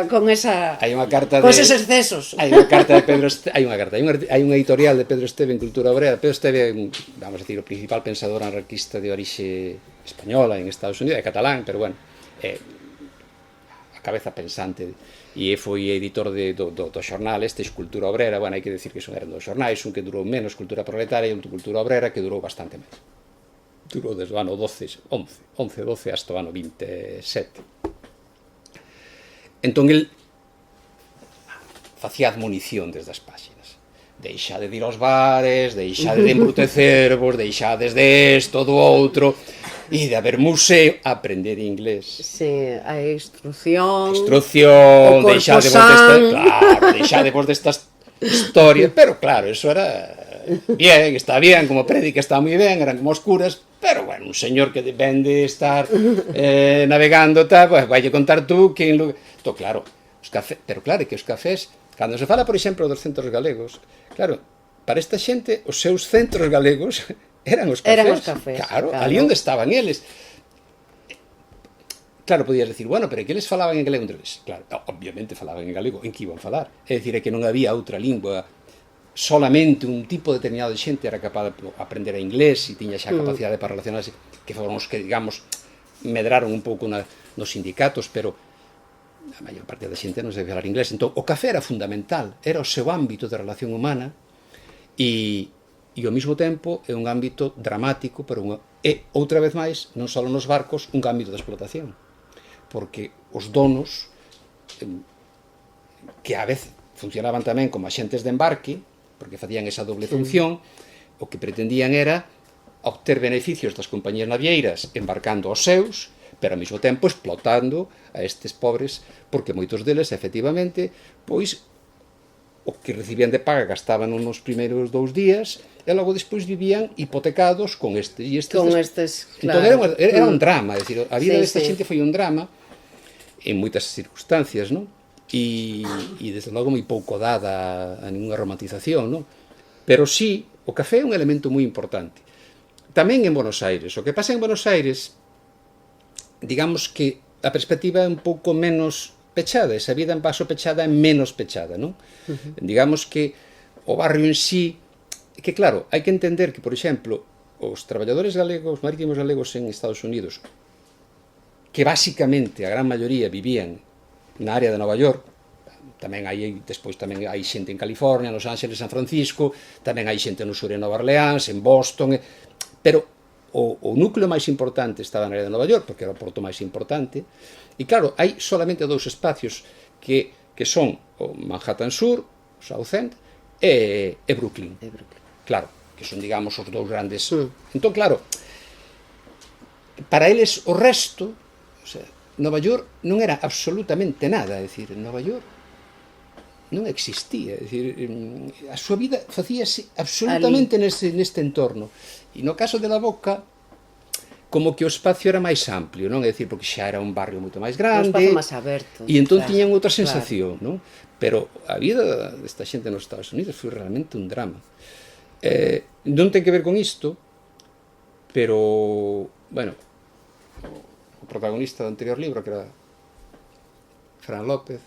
hai unha carta con eses excesos. Hai unha carta de Pedro hai unha editorial de Pedro Esteve en Cultura Obrera. Pedro Esteve é, vamos a decir, o principal pensador anarquista de orixe española en Estados Unidos, é catalán, pero bueno, é a cabeza pensante, e foi editor do xornal este, Cultura Obrera. Bueno, hai que decir que son eran dos xornais, un que durou menos, Cultura Proletaria, e outro Cultura Obrera, que durou bastante máis. Durou desde o ano 12, hasta o ano 27. Entón, el facía admonición desde as páxinas. Deixade de ir aos bares, deixade de embrutecervos, deixades de isto, do outro, e de haber museo, aprender inglés. Sí, a instrucción, deixadevos destas historias, pero claro, eso era... Bien, está bien, como prédica está moi ben, eran como oscuras, pero bueno, un señor que ven de estar navegando, pues, vai contar tú que... Claro, Pero claro, que os cafés, cando se fala, por exemplo, dos centros galegos, claro, para esta xente, os seus centros galegos eran os cafés. Eran os cafés, claro, claro. ali onde estaban eles. Claro, podías decir, bueno, pero que eles falaban en galego entre eles. Claro, obviamente falaban en galego, en que iban falar. É dicir, é que non había outra lingua, solamente un tipo determinado de xente era capaz de aprender a inglés e tiña xa capacidade para relacionarse, que foron os que, digamos, medraron un pouco nos sindicatos, pero a maior parte da xente non sabe falar inglés. Entón, o café era fundamental, era o seu ámbito de relación humana e ao mesmo tempo é un ámbito dramático, pero outra vez máis, non só nos barcos, un ámbito de explotación. Porque os donos, que a vez funcionaban tamén como axentes de embarque, porque facían esa doble función, o que pretendían era obter beneficios das compañías navieiras embarcando os seus, pero ao mesmo tempo explotando a estes pobres, porque moitos deles, efectivamente, pois, o que recibían de paga gastaban nos primeiros 2 días e logo despois vivían hipotecados con estes e estes. Con estes, claro. Entón era un drama, é dicir, a vida desta xente foi un drama en moitas circunstancias, non? E desde logo moi pouco dada a ninguna romantización, non? Pero sí, o café é un elemento moi importante. Tamén en Buenos Aires. O que pasa en Buenos Aires, digamos que a perspectiva é un pouco menos pechada, esa vida en paso pechada é menos pechada, non? Digamos que o barrio en sí, que claro, hai que entender que, por exemplo, os traballadores galegos, marítimos galegos en Estados Unidos, que basicamente a gran maioría vivían na área de Nova York, tamén despois tamén hai xente en California, Los Ángeles, San Francisco, tamén hai xente no sur de Nova Orleans, en Boston, pero o núcleo máis importante estaba na área de Nova York, porque era o porto máis importante, e claro, hai solamente 2 espacios que son o Manhattan Sur, o South End, e Brooklyn. Claro, que son, digamos, os 2 grandes. Entón, claro, para eles o resto, o sea, Nova York non era absolutamente nada, é dicir, Nova York non existía, é dicir, a súa vida facíase absolutamente neste entorno. E no caso de La Boca, como que o espacio era máis amplio, non? É dicir, porque xa era un barrio moito máis grande, un espacio máis aberto, e entón tiñan outra sensación, non? Pero a vida desta xente nos Estados Unidos foi realmente un drama. Non ten que ver con isto, pero, bueno, o protagonista do anterior libro, que era Fran López,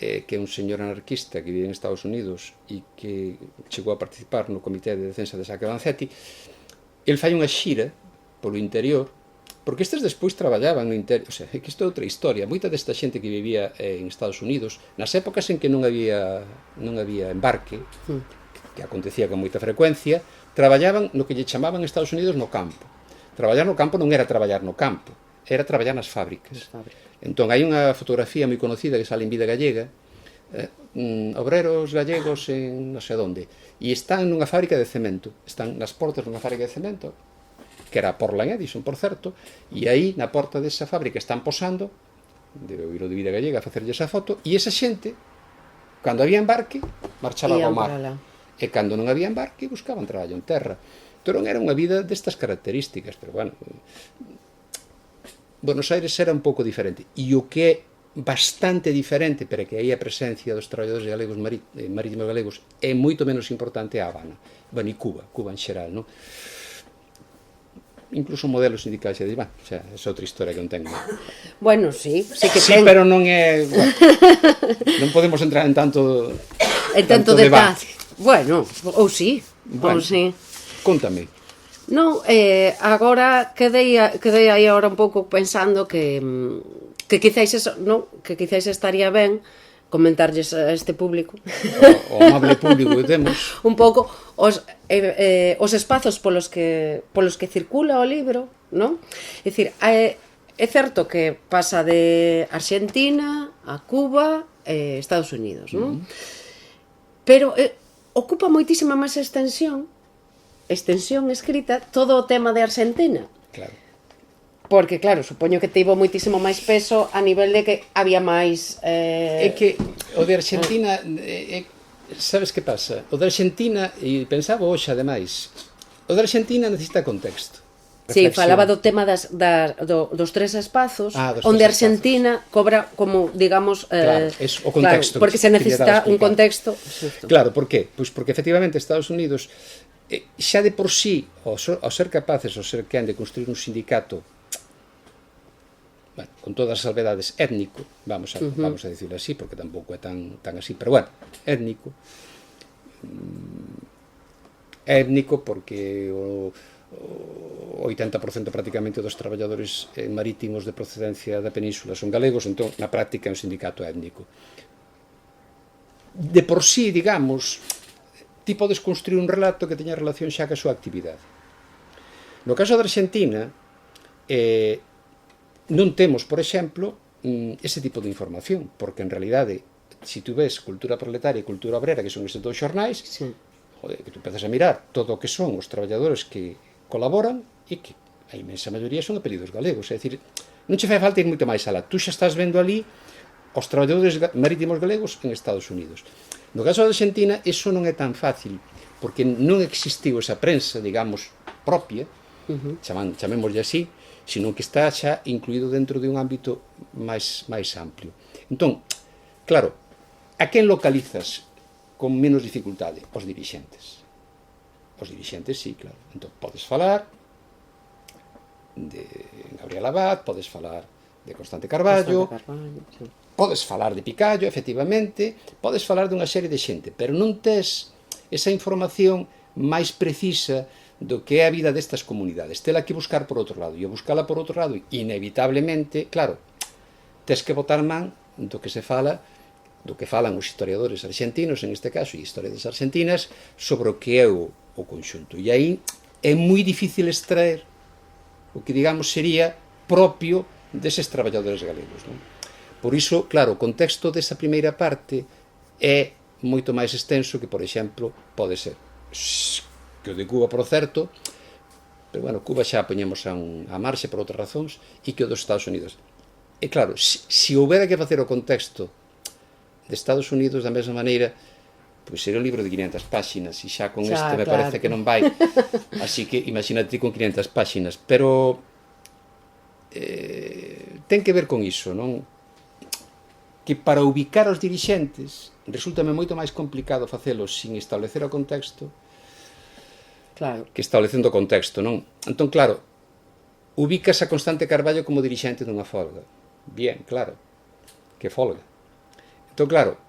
que é un señor anarquista que vive en Estados Unidos e que chegou a participar no Comité de Defensa de Sacco Vanzetti, el fai unha xira polo interior, porque estes despois traballaban no interior, o sea, que isto é outra historia. Moita desta xente que vivía en Estados Unidos, nas épocas en que non había embarque, que acontecía con moita frecuencia, traballaban no que lle chamaban en Estados Unidos no campo. Traballar no campo non era traballar no campo, era traballar nas fábricas. Entón, hai unha fotografía moi conocida que sale en Vida Gallega, obreros gallegos en non sei onde, e están nunha fábrica de cemento, están nas portas dunha fábrica de cemento, que era Portland Edison, por certo, e aí, na porta desa fábrica, están posando, debe oír o de Vida Gallega a facerlle esa foto, e esa xente, cando había embarque, marchaba ao mar. E cando non había embarque, buscaban traballo en terra. Entón, era unha vida destas características, pero, bueno, Buenos Aires era un pouco diferente. E o que é bastante diferente, pero que aí a presencia dos traballadores galegos marítimos galegos é moito menos importante a Habana. Bueno, e Cuba en xeral, non? Incluso modelos sindicais, bueno, o sea, é outra historia que non tengo. Bueno, sí que sí, pero non é... Bueno, non podemos entrar en tanto debate. Bueno, ou sí, ou sí. Contame. Non, agora quedei aí agora un pouco pensando que quizáis estaría ben comentarlles a este público o amable público que temos un pouco os espazos polos que circula o libro, non? É dicir, é certo que pasa de Argentina a Cuba e Estados Unidos, non? Pero ocupa moitísima máis extensión escrita todo o tema de Argentina. Claro. Porque, claro, supoño que tivo moitísimo máis peso a nivel de que había máis... É que o de Argentina... sabes que pasa? O de Argentina, e pensaba hoxe, ademais, o de Argentina necesita contexto. Sí, reflexión. falaba do tema dos tres espazos, Dos onde tres Argentina cobra como, digamos... Claro, es o contexto. Claro, porque se necesita un contexto. Claro, por qué? Pois porque efectivamente Estados Unidos xa de por sí, ao ser capaces, ao ser quen de construir un sindicato, bueno, con todas as salvedades, étnico, vamos a decirlo así, porque tampouco é tan así, pero bueno, étnico porque o 80% prácticamente dos traballadores marítimos de procedencia da península son galegos, entón na práctica é un sindicato étnico. De por sí, digamos, ti podes construir un relato que teña relación xa ca súa actividade. No caso da Argentina, non temos, por exemplo, ese tipo de información, porque en realidade, se tú ves Cultura Proletaria e Cultura Obrera, que son estes dous xornais, Sí. Joder, que tú empezas a mirar todo o que son os traballadores que colaboran e que a imensa maioría son apelidos galegos, é dicir, non che fai falta ir moito máis alá, tú xa estás vendo ali os traballadores marítimos galegos en Estados Unidos. No caso da Argentina, iso non é tan fácil, porque non existiu esa prensa, digamos, propia, chamémoslle así, sino que está xa incluído dentro de un ámbito máis amplio. Entón, claro, a quen localizas con menos dificultade? Os dirixentes. Os dirixentes, sí, claro. Entón, podes falar de Gabriel Abad, podes falar de Constante Carballo, Sí. podes falar de Picallo, efectivamente, podes falar dunha serie de xente, pero non tes esa información máis precisa do que é a vida destas comunidades. Tela que buscar por outro lado, e a buscala por outro lado, inevitablemente, claro, tes que botar man do que se fala, do que falan os historiadores argentinos, en este caso, e historias argentinas, sobre o que é o conxunto. E aí é moi difícil extraer o que, digamos, sería propio deses traballadores galegos, non? Por iso, claro, o contexto desa primeira parte é moito máis extenso que, por exemplo, pode ser que o de Cuba, por certo, pero, bueno, Cuba xa poñemos a marxe por outras razóns, e que o dos Estados Unidos. E, claro, se houbera que facer o contexto de Estados Unidos da mesma maneira, pois sería un libro de 500 páxinas, e xa con este me parece que non vai. Así que imagínate con 500 páxinas, pero ten que ver con iso, non? Que para ubicar os dirixentes resúltame moito máis complicado facelo sin establecer o contexto que establecendo o contexto, non? Entón, claro, ubicas a Constante Carballo como dirixente dunha folga. Bien, claro, que folga. Entón, claro,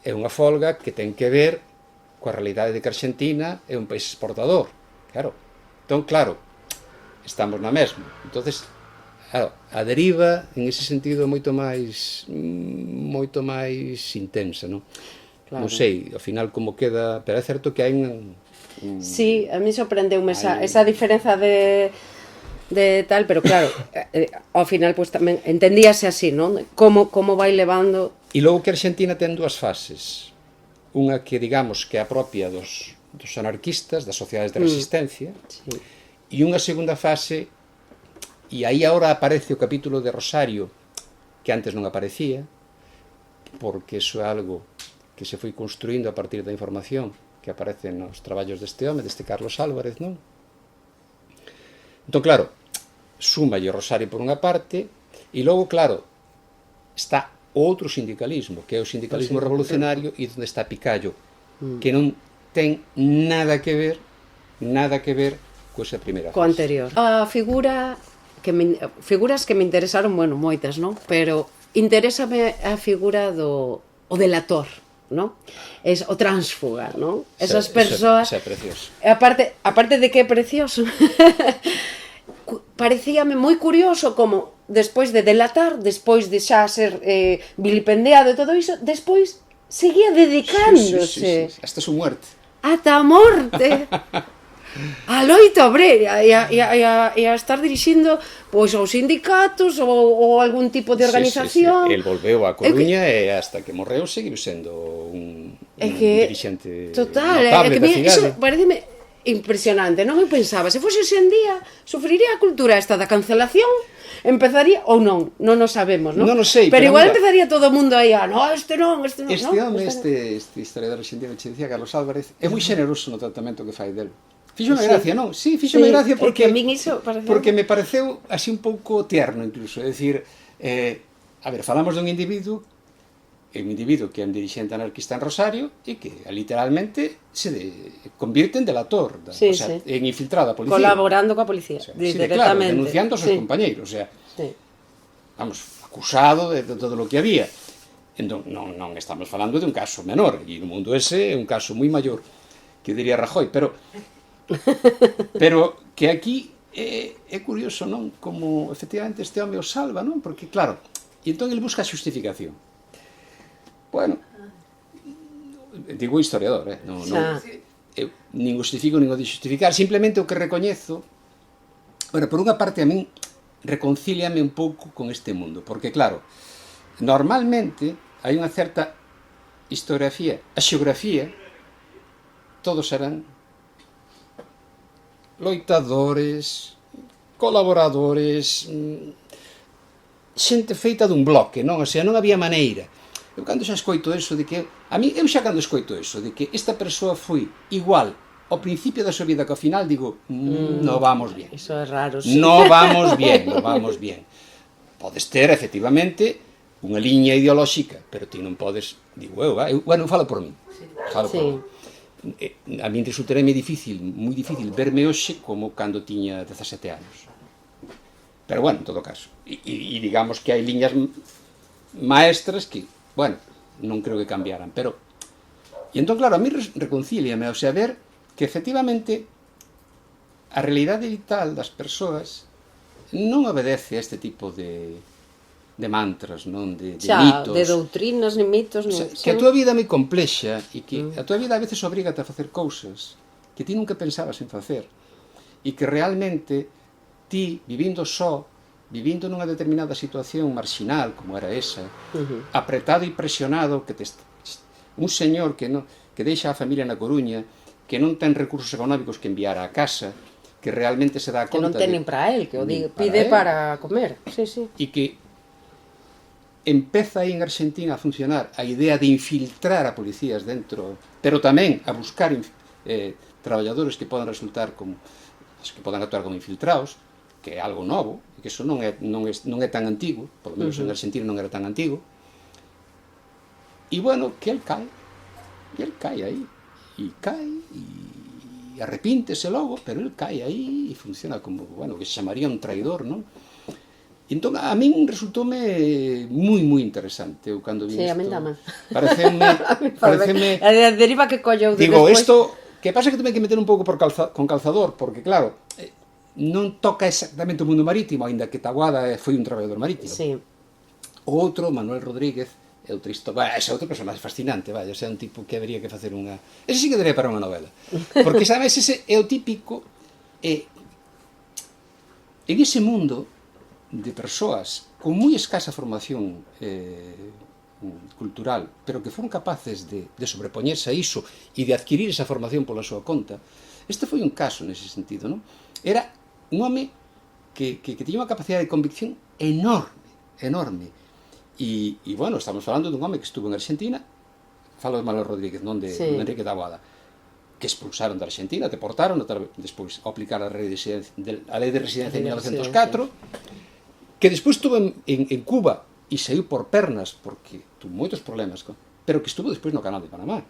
é unha folga que ten que ver coa realidade de que Argentina é un país exportador, claro. Entón, claro, estamos na mesma. Entonces, claro, a deriva, en ese sentido, é moito máis intensa, non? Non sei, ao final, como queda, pero é certo que hai Sí, a mí sorprendeume esa diferenza de tal, pero claro, ao final pues tamén entendíase así, non? Como vai levando. E logo que Argentina ten dúas fases. Unha que, digamos, que é a propia dos anarquistas, das sociedades de resistencia, e unha segunda fase, e aí agora aparece o capítulo de Rosario, que antes non aparecía, porque iso é algo que se foi construindo a partir da información que aparece nos traballos deste home, deste Carlos Álvarez, non? Entón, claro, súmalle Rosario por unha parte, e logo, claro, está outro sindicalismo, que é o sindicalismo revolucionario, e onde está Picallo, que non ten nada que ver co esa primeira fase. Co anterior. A figuras que me interesaron, bueno, moitas, non? Pero interésame a figura do delator, non? Es o tránsfuga, non? Esas persoas... Eso é precioso. Aparte de que é precioso, parecíame moi curioso como despois de delatar, despois de xa ser vilipendiado e todo iso, despois seguía dedicándose hasta su muerte. Ata a morte. A loita obrera e a estar dirixindo pois aos sindicatos ou algún tipo de organización. El volveu a Coruña e hasta que morreu seguiu sendo un dirixente notable da cidade. Iso pareceme impresionante, non? Eu pensaba, se fose hoxe en día, sufriría a cultura esta da cancelación, empezaría, ou non o sabemos, non? Non o sei, pero igual empezaría todo o mundo aí a, no, este non. Este home, este historiador argentino que che dicía, Carlos Álvarez, é moi xeneroso no tratamento que fai del. Fíxome Sí. gracia, non? Sí, fíxome Sí, gracia é que porque a min iso pareceu- porque me pareceu así un pouco tierno incluso, é dicir, a ver, falamos dun individuo que é un dirixente anarquista en Rosario e que literalmente convirte en delator, Sí, o sea, sí. en infiltrado da policía. Colaborando coa policía, O sea, sí, claro, directamente. denunciando aos seus Sí. compañeiros, o sea, Sí. vamos, acusado de todo o que había. Entón, non estamos falando de un caso menor, e no mundo ese é un caso moi maior, que diría Rajoy, pero que aquí é curioso, non? Como efectivamente este home o salva, non? Porque claro, e entón ele busca a xustificación. Bueno, digo historiador, Xa. eu nin o justifico nin o de justificar, simplemente o que recoñezo, bueno, por unha parte a min reconcíliame un pouco con este mundo, porque claro, normalmente hai unha certa historiografía, a xeografía, todos eran loitadores, colaboradores, xente feita dun bloque, non? O sea, non había maneira. Eu cando xa escoito eso de que... eu xa cando escoito eso de que esta persoa foi igual ao principio da súa vida que ao final, digo, no vamos bien. Iso é raro, sí. No vamos bien, no vamos bien. Podes ter, efectivamente, unha liña ideolóxica, pero ti non podes, digo eu falo por min. Falo por min. A min resultaréme difícil, moi difícil, verme hoxe como cando tiña 17 anos. Pero bueno, en todo caso. E digamos que hai liñas maestras que, bueno, non creo que cambiaran, pero... E entón, claro, a mí reconcíliame, o sea, ver que efectivamente a realidade vital das persoas non obedece a este tipo de mantras, non? De mitos. De doutrinas, ni mitos, ni... O sea, que a túa vida é moi complexa e que a túa vida a veces obrígate a facer cousas que ti nunca pensabas en facer e que realmente ti, vivindo só, vivindo nunha determinada situación marxinal como era esa, apretado e presionado, un señor que deixa a familia na Coruña, que non ten recursos económicos que enviar á casa, que realmente se dá Que conta non ten nin para él, que o pide para comer. Sí, sí. E que empeza aí en Argentina a funcionar a idea de infiltrar a policías dentro, pero tamén a buscar traballadores que podan resultar como que podan actuar como infiltrados, que é algo novo, e que iso non é tan antigo, por lo menos en Argentina non era tan antigo. E bueno, que el cae aí, e arrepíntese logo, pero el cae aí e funciona como, bueno, que se chamaría un traidor, non? Entón, a min resultoume moi interesante eu cando vi isto. Sí, a min tamén. Pareceme... A deriva que colleu de digo, despois... isto, que pasa que tuve que meter un pouco con calzador, porque claro, non toca exactamente o mundo marítimo, aínda que Taboada foi un traballador marítimo. Sí. O outro, Manuel Rodríguez, é outra historia, ese outro personaje fascinante, vai, ese é un tipo que habería que facer unha... Ese sí que daría para unha novela. Porque, sabes, ese é o típico... en ese mundo de persoas con moi escasa formación cultural, pero que foron capaces de sobrepoñerse a iso e de adquirir esa formación pola súa conta, este foi un caso nese sentido, non? Era un home que tiña unha capacidade de convicción enorme. E, bueno, estamos falando dun home que estuvo en Argentina, falo de Manuel Rodríguez, non de Enrique Taboada, que expulsaron da Argentina, deportaron, despois ao aplicar a lei de residencia de 1904, que despois estuvo en Cuba e saiu por pernas, porque tuvo moitos problemas, pero que estuvo despois no Canal de Panamá.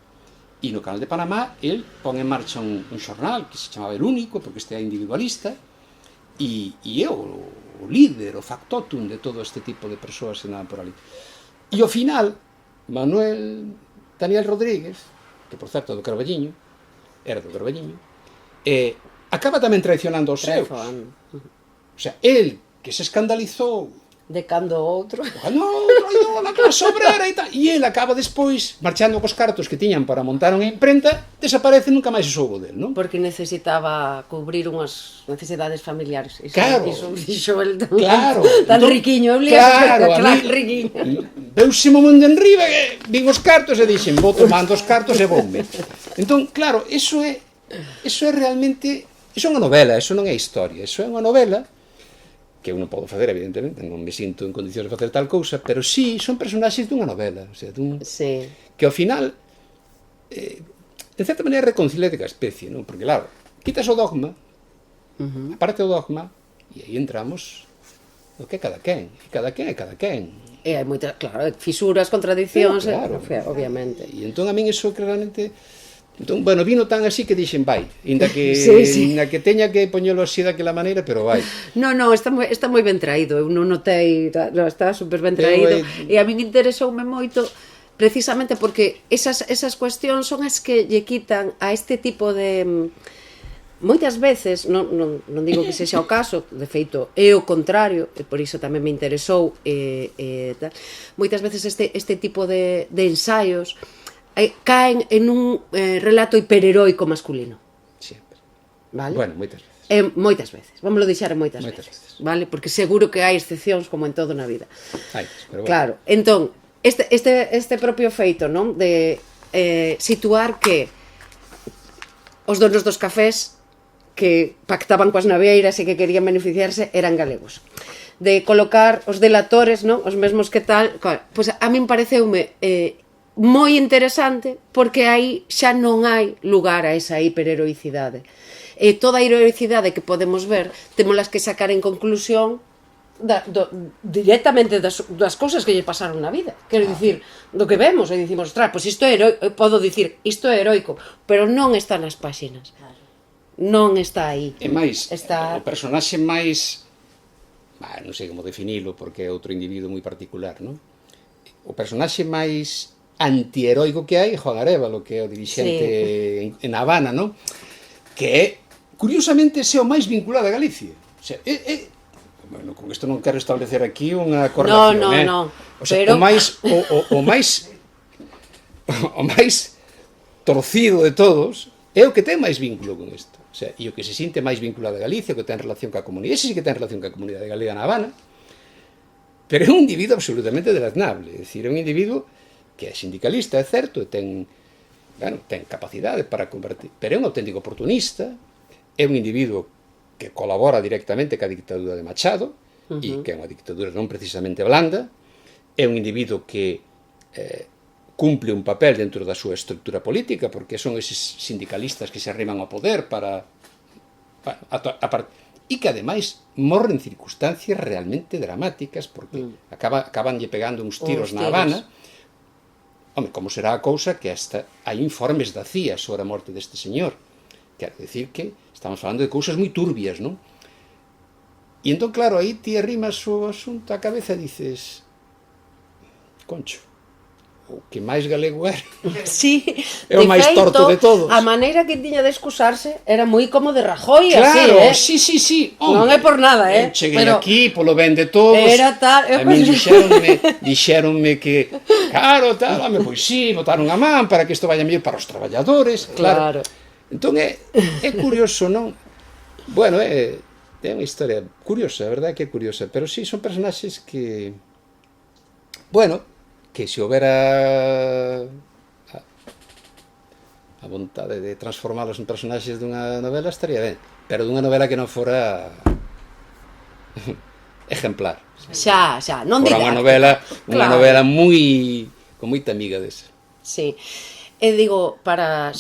E no Canal de Panamá, el pon en marcha un xornal que se chamaba El Único, porque este é individualista, e é o líder, o factotum de todo este tipo de persoas que andaban por ali. E ao final, Daniel Rodríguez, que por certo do Carballiño, era do Carballiño, acaba tamén traicionando os seus. O sea, el que se escandalizou de cando outro na clase obrera e tal, e ele acaba despois marchando cos cartos que tiñan para montar unha imprenta, desaparece, nunca máis se soubo del, non? Porque necesitaba cubrir unhas necesidades familiares. Claro. Iso fixo el tan riquiño, claro, veuse o mundo en riba, vin os cartos e dixen, vou tomando os cartos e voume. Entón, claro, iso é realmente, iso é unha novela, iso non é historia, iso é unha novela que eu non podo facer, evidentemente, non me sinto en condicións de facer tal cousa, pero sí, son personaxes dunha novela, o sea, que ao final, de certa maneira, reconciliate ca especie, non? Porque, claro, quitas o dogma, aparte do dogma, e aí entramos no que é cada quen, e cada quen é cada quen. E hai moitas, claro, fisuras, contradiccións, Claro. obviamente. E entón a min iso que realmente... Entón, bueno, vino tan así que dixen vai, inda que, Sí. inda que teña que poñelo así daquela maneira, pero vai. No, está moi ben traído, eu non notei, está super ben traído, e a min interesoume moito precisamente porque esas cuestións son as que lle quitan a este tipo de... Moitas veces, non digo que sexa o caso, de feito é o contrario, e por iso tamén me interesou, tal. Moitas veces este tipo de ensaios caen en un relato hiperheroico masculino. Sempre. Vale? Bueno, moitas veces. Moitas veces, vamos lo deixar en moitas Moitas veces, veces. vale? Porque seguro que hai excepcións como en todo na vida. Ai, pero bueno. Claro, entón, este propio feito, non? De situar que os donos dos cafés que pactaban coas naveiras e que querían beneficiarse eran galegos. De colocar os delatores, non? Os mesmos que tal, pois a min pareceume moi interesante porque aí xa non hai lugar a esa hiperheroicidade. E toda a heroicidade que podemos ver temolas que sacar en conclusión directamente das cousas que lle pasaron na vida. Quero dicir, do que vemos e dicimos, ostras, pois isto é heroico, podo dicir, isto é heroico, pero non está nas páxinas. Non está aí. E máis, Está... o personaxe máis... non sei como definilo, porque é outro individuo moi particular, non? O personaxe máis antiheroico que hai, Juan Arévalo, que é o dirixente en Habana, non? Que é, curiosamente, é o máis vinculado a Galicia. O sea, bueno, con isto non quero establecer aquí unha correlación, No, O sea, pero... o máis torcido de todos é o que ten máis vínculo con isto. O sea, e o que se sinte máis vinculado a Galicia, o que ten relación coa comunidade, ese sí que ten relación coa comunidade galega na Habana, pero é un individuo absolutamente deleznable, é dicir, é un individuo que é sindicalista, é certo, e ten capacidade para convertir, pero é un auténtico oportunista, é un individuo que colabora directamente ca dictadura de Machado, e que é unha dictadura non precisamente blanda, é un individuo que cumple un papel dentro da súa estructura política, porque son eses sindicalistas que se arriman ao poder para e que ademais morren circunstancias realmente dramáticas, porque acabanlle pegando uns tiros na Habana. Home, como será a cousa que hai informes da CIA sobre a morte deste señor. Quero dicir que estamos falando de cousas moi turbias, non? E entón, claro, aí ti arrimas o asunto á cabeza e dices, concho, o que máis galego era. Sí, é o máis torto de todos. A maneira que tiña de excusarse era moi como de Rajoy, claro, así, sí. Non é por nada, Eu cheguei aquí, polo ben de todos. Era tal... A min dixéronme que, claro, tal, home, pois sí, botaron a man para que isto vaya mellor para os traballadores, claro. Entón é curioso, non? Bueno, é unha historia curiosa, a verdade que é curiosa, pero sí, son personaxes que, bueno, que se houbera a vontade de transformalos en personaxes dunha novela estaría ben, pero dunha novela que non fora exemplar. Xa, non didáctica. Unha novela moi con moita amiga desa. Sí. E digo, para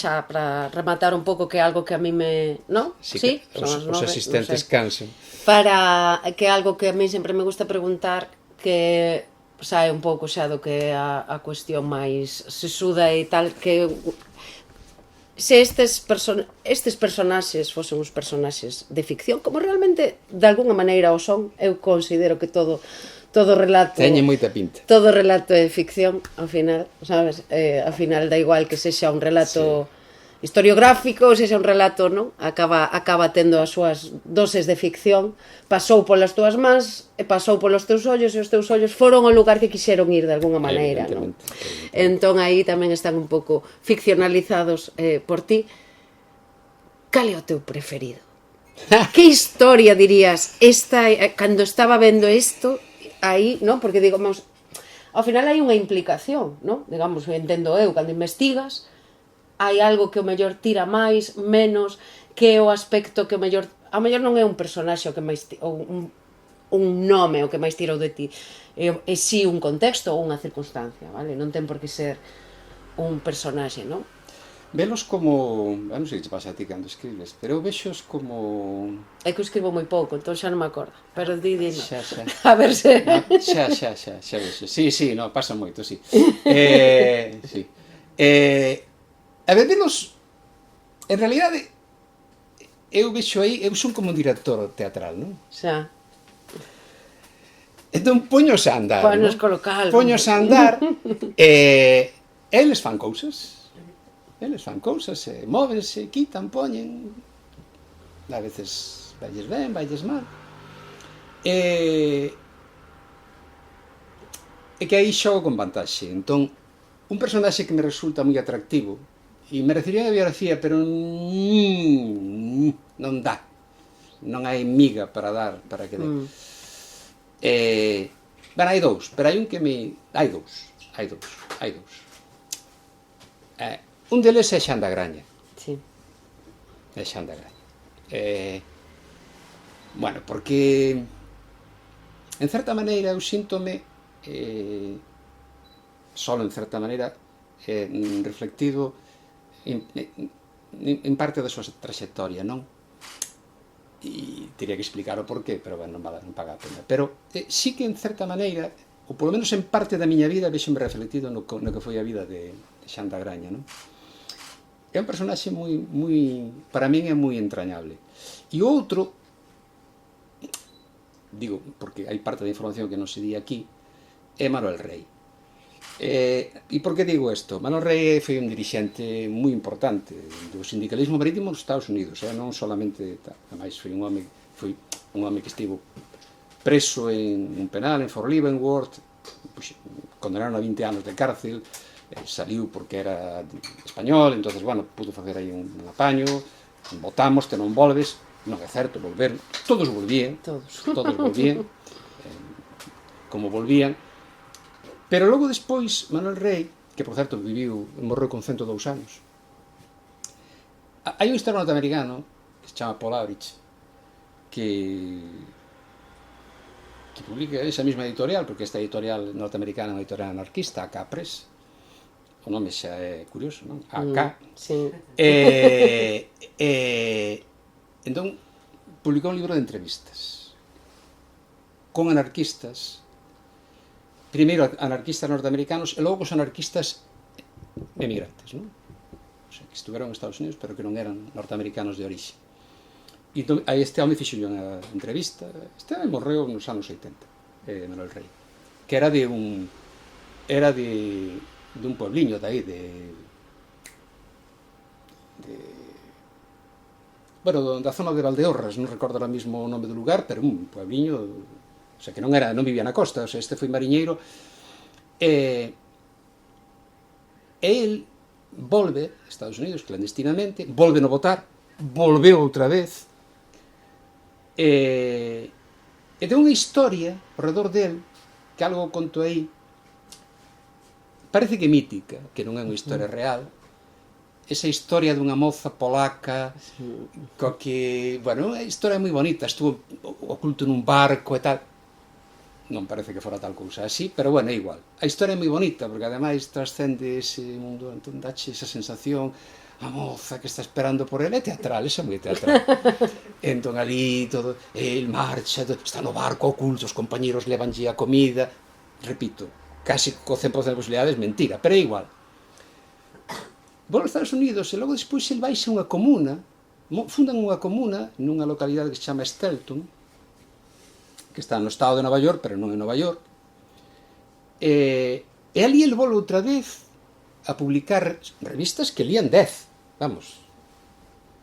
rematar un pouco, que é algo que a mí me... Non? Sí? Os asistentes cansan. Para que é algo que a mí sempre me gusta preguntar, que sae un pouco xa do que é a cuestión máis sesuda e tal, que se estes personaxes fosen uns personaxes de ficción, como realmente de alguna maneira o son, eu considero que todo relato... Teñe moita pinta. Todo relato é ficción, ao final, sabes? Ao final da igual que sexa un relato historiográfico, sexa un relato, non? Acaba tendo as súas doses de ficción, pasou polas túas mans e pasou polos teus ollos, e os teus ollos foron ao lugar que quixeron ir de alguna maneira, non? Entón aí tamén están un pouco ficcionalizados por ti. Cal é o teu preferido? Que historia dirías esta, cando estaba vendo isto, aí, non? Porque digo, ao final hai unha implicación, non? Digamos, entendo eu, cando investigas, hai algo que o mellor tira máis, menos, que é o aspecto que o mellor... Ao mellor non é un personaxe o que máis... ou un nome o que máis tirou de ti. É si un contexto ou unha circunstancia, vale? Non ten por que ser un personaxe, non? Velos como... non sei se pasa a ti cando escribes, pero eu vexos como... É que eu escribo moi pouco, entón xa non me acordo. Pero di, no. Xa. A ver se... Xa vexo. Sí, no, pasa moito, sí. Sí. A ver, velos... En realidade, eu vexo aí, eu son como un director teatral, non? Xa. Entón, poños a andar, Poños non? colocar. Poños a andar, eles fan cousas, móvense, quitan, poñen, a veces valles ben, valles mal, e que aí xogo con vantaxe. Entón, un personaxe que me resulta moi atractivo, e merecería unha biografía, pero non dá, non hai miga para dar, para que dé. Ben, hai dous, pero hai un que me... Hai dous. Un deles é Xan da Graña. Sí. É Xan da Graña. Bueno, porque en certa maneira eu síntome solo en certa maneira reflectido en parte da súa traxectoria, non? E teria que explicar o porqué, pero ben, non paga a pena. Pero sí que en certa maneira, ou polo menos en parte da miña vida, vexome reflectido no que foi a vida de Xan da Graña, non? É un personaxe moi, para min é moi entrañable. E outro, digo, porque hai parte da información que non se di aquí, é Manuel Rey. E por que digo isto? Manuel Rey foi un dirixente moi importante do sindicalismo marítimo nos Estados Unidos, non solamente, ademais foi un home que estivo preso en un penal en Fort Leavenworth, condenaron a 20 anos de cárcel, saliu porque era español, entonces, bueno, pudo facer aí un apaño, votamos, te non volves, non é certo, volver, todos volvían, como volvían, pero logo despois, Manuel Rey, que por certo morreu con 102 anos, hai un historiador norteamericano que se chama Paul Avrich, que publica esa mesma editorial, porque esta editorial norteamericana é unha editorial anarquista, AK Press, o nome xa é curioso, non? AK. Sí. Entón, publicou un libro de entrevistas con anarquistas, primeiro anarquistas norteamericanos e logo os anarquistas emigrantes, non? O sea, que estuveron en Estados Unidos, pero que non eran norteamericanos de orixe. E entón, a este home fixo unha entrevista, este home morreu nos anos 80, Manuel Rey, que era de un puebliño de aí, bueno, da zona de Valdeorras, non recordo ahora mismo o nome do lugar, pero un puebliño, o sea, que non vivía na costa, o sea, este foi mariñeiro, e el volve a Estados Unidos clandestinamente, volve no votar, volveu outra vez, e ten unha historia ao redor del, que algo conto aí, parece que mítica, que non é unha historia real, esa historia dunha moza polaca, co que, bueno, a historia é moi bonita, estuvo oculto nun barco e tal, non parece que fora tal cousa así, pero bueno, é igual. A historia é moi bonita, porque ademais trascende ese mundo, entón dache esa sensación, a moza que está esperando por ele, é teatral, é moi teatral. Entón ali, todo, el marcha, está no barco oculto, os compañeros levanlle a comida, repito, casi co 100% de posibilidades, mentira, pero é igual. Volve aos Estados Unidos e logo despois el vai a unha comuna, fundan unha comuna nunha localidade que se chama Stelton, que está no estado de Nova York, pero non en Nova York, e ali el volve outra vez a publicar revistas que lían 10, vamos,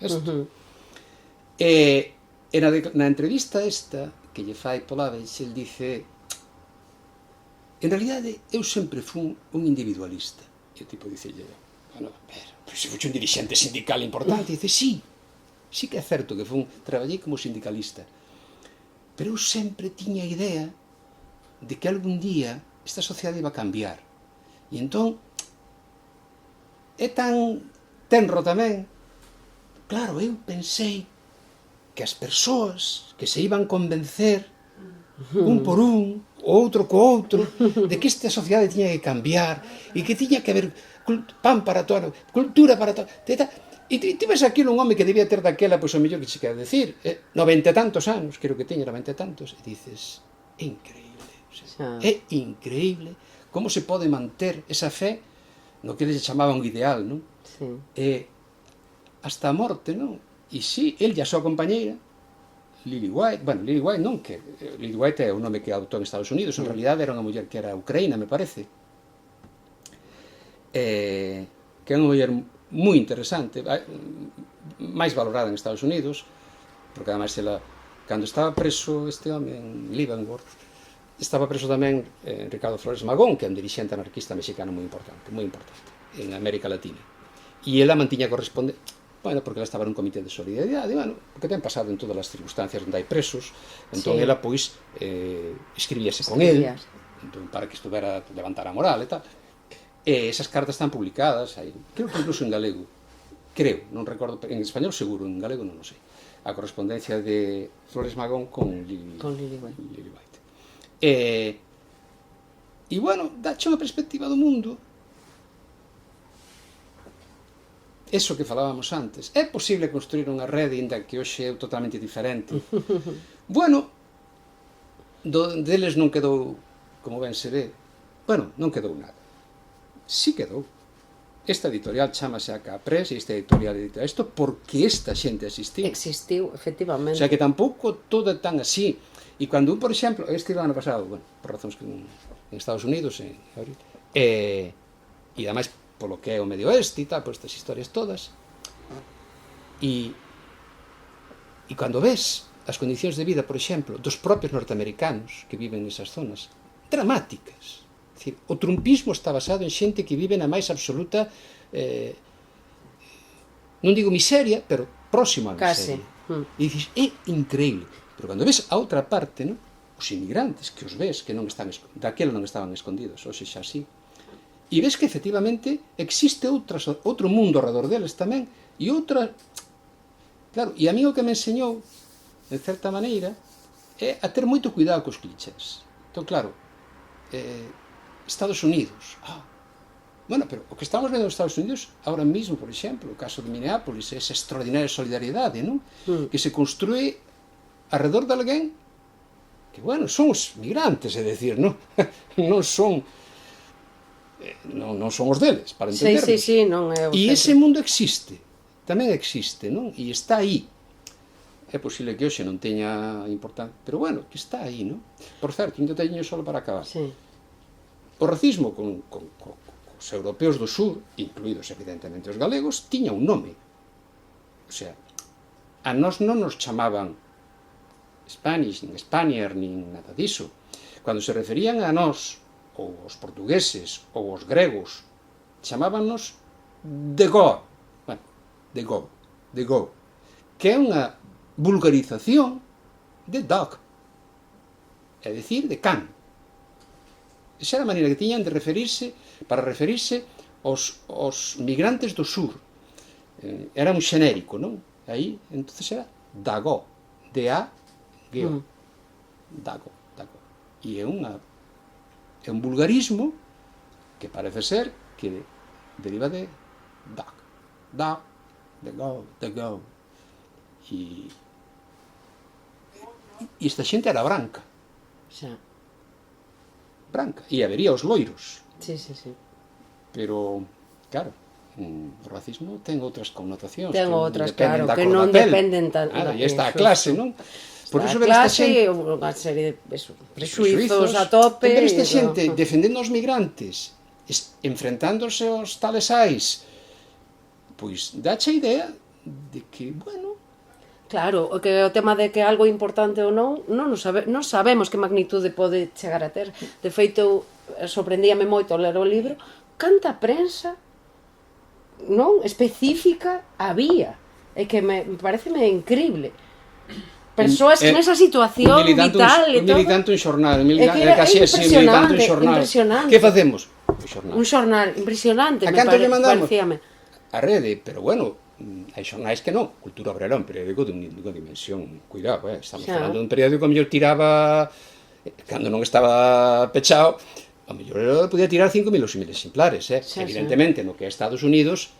isto. E na entrevista esta que lle fai Polavich, el dice: en realidade, eu sempre fun un individualista. E o tipo dicelle: bueno, pero se fuche un dirixente sindical importante. E dice: sí que é certo que traballei como sindicalista, pero eu sempre tiña a idea de que algún día esta sociedade iba a cambiar. E entón, é tan tenro tamén, claro, eu pensei que as persoas que se iban convencer un por un, outro co outro, de que esta sociedade tiña que cambiar e que tiña que haber pan para toda, cultura para toda. E ti ves aquí un home que debía ter daquela, pois o mellor que se quer decir, 90 e tantos anos, creo que teña 90 e tantos, e dices, é increíble, o sea, é increíble como se pode manter esa fe no que eles chamaban o ideal, non? Sí. Hasta a morte, non? E si, el e a súa compañeira, Lily White, bueno, Lily White non, que Lily White é o nome que adoptou en Estados Unidos, en realidade era unha muller que era ucraína, me parece, que é unha muller moi interesante, máis valorada en Estados Unidos, porque ademais ela, cando estaba preso este home en Leavenworth, estaba preso tamén Ricardo Flores Magón, que é un dirixente anarquista mexicano moi importante, en América Latina. E ela mantiña corresponde, bueno, porque ela estaba nun comité de solidaridade, bueno, porque ten pasado en todas as circunstancias onde hai presos, entón ela, pois, escribíase con el, entón, para que estuvera levantar a moral e tal. E esas cartas están publicadas, aí, creo que incluso en galego, non recordo, en español seguro, en galego non o sei, a correspondencia de Flores Magón con Lily White. E, bueno, dache unha perspectiva do mundo. Eso que falábamos antes. É posible construir unha rede inda que hoxe é totalmente diferente? Bueno, deles non quedou, como ben se ve, bueno, non quedou nada. Sí quedou. Esta editorial chamase AK Press e esta editorial edita isto porque esta xente existiu. Existiu, efectivamente. O sea que tampouco todo é tan así. E cando un, por exemplo, este ano pasado, bueno, por razóns que en Estados Unidos, e ademais polo que é o Medio Oeste e tal, por estas historias todas, e cando ves as condicións de vida, por exemplo, dos propios norteamericanos que viven nesas zonas, dramáticas. É dicir, o trumpismo está basado en xente que vive na máis absoluta, non digo miseria, pero próximo a miseria. E dices, é increíble. Pero cando ves a outra parte, non? Os inmigrantes, que os ves, que non están, daquela non estaban escondidos, hoxe xa así, e ves que efectivamente existe outro mundo alrededor deles tamén, e outra, claro, e a mí o que me enseñou, de certa maneira, é a ter moito cuidado cos clichés. Entón, claro, Estados Unidos, bueno, pero o que estamos vendo nos Estados Unidos ahora mismo, por exemplo, o caso de Minneapolis, esa extraordinaria solidariedade, non? Que se construe alrededor de alguén que, bueno, son os migrantes, é dicir, non? Non son os deles, para entendernos. Sí, non é o e ese mundo existe, tamén existe, non? E está aí. É posible que hoxe non teña importancia, pero bueno, que está aí, non? Por certo, un detalliño só para acabar. O racismo con os europeos do sur, incluídos evidentemente os galegos, tiña un nome. O sea, a nós non nos chamaban Spanish, nin Spanier, nin nada diso. Cando se referían a nós, ou os portugueses, ou os gregos, chamábanos de Go, bueno, de Go, que é unha vulgarización de dog, é dicir, de can. Esa era a maneira que tiñan de referirse, para referirse aos migrantes do sur. Era un xenérico, non? Aí, entonces era Dago, D-A-G-O, Dago. E é un vulgarismo que parece ser que deriva de dog, de go. E esta xente era branca. Branca. E habería os loiros. Sí. Pero, claro, o racismo ten outras connotacións. Ten outras, claro, que non dependen tanto. E esta clase, non? Por iso ver esta xente, unha serie de presuizos a tope. Ver esta xente defendendo os migrantes, enfrentándose aos talesais, pois dache a idea de que, bueno... Claro, que o tema de que algo importante ou non sabemos que magnitude pode chegar a ter. De feito, sorprendíame moito ao ler o libro, canta prensa non específica había, e que me pareceme increíble. Persoas nesa situación vital e todo. Militante un xornal, impresionante. Que facemos? Un xornal impresionante, me parecíame. A rede, pero bueno, hai xornais que non, Cultura Obrera é un periódico de unha dimensión, cuidado, estamos falando dun periódico que mellor tiraba, cando non estaba pechado, a mellor podía tirar 5.000 ou 6.000 exemplares, evidentemente, no que é Estados Unidos,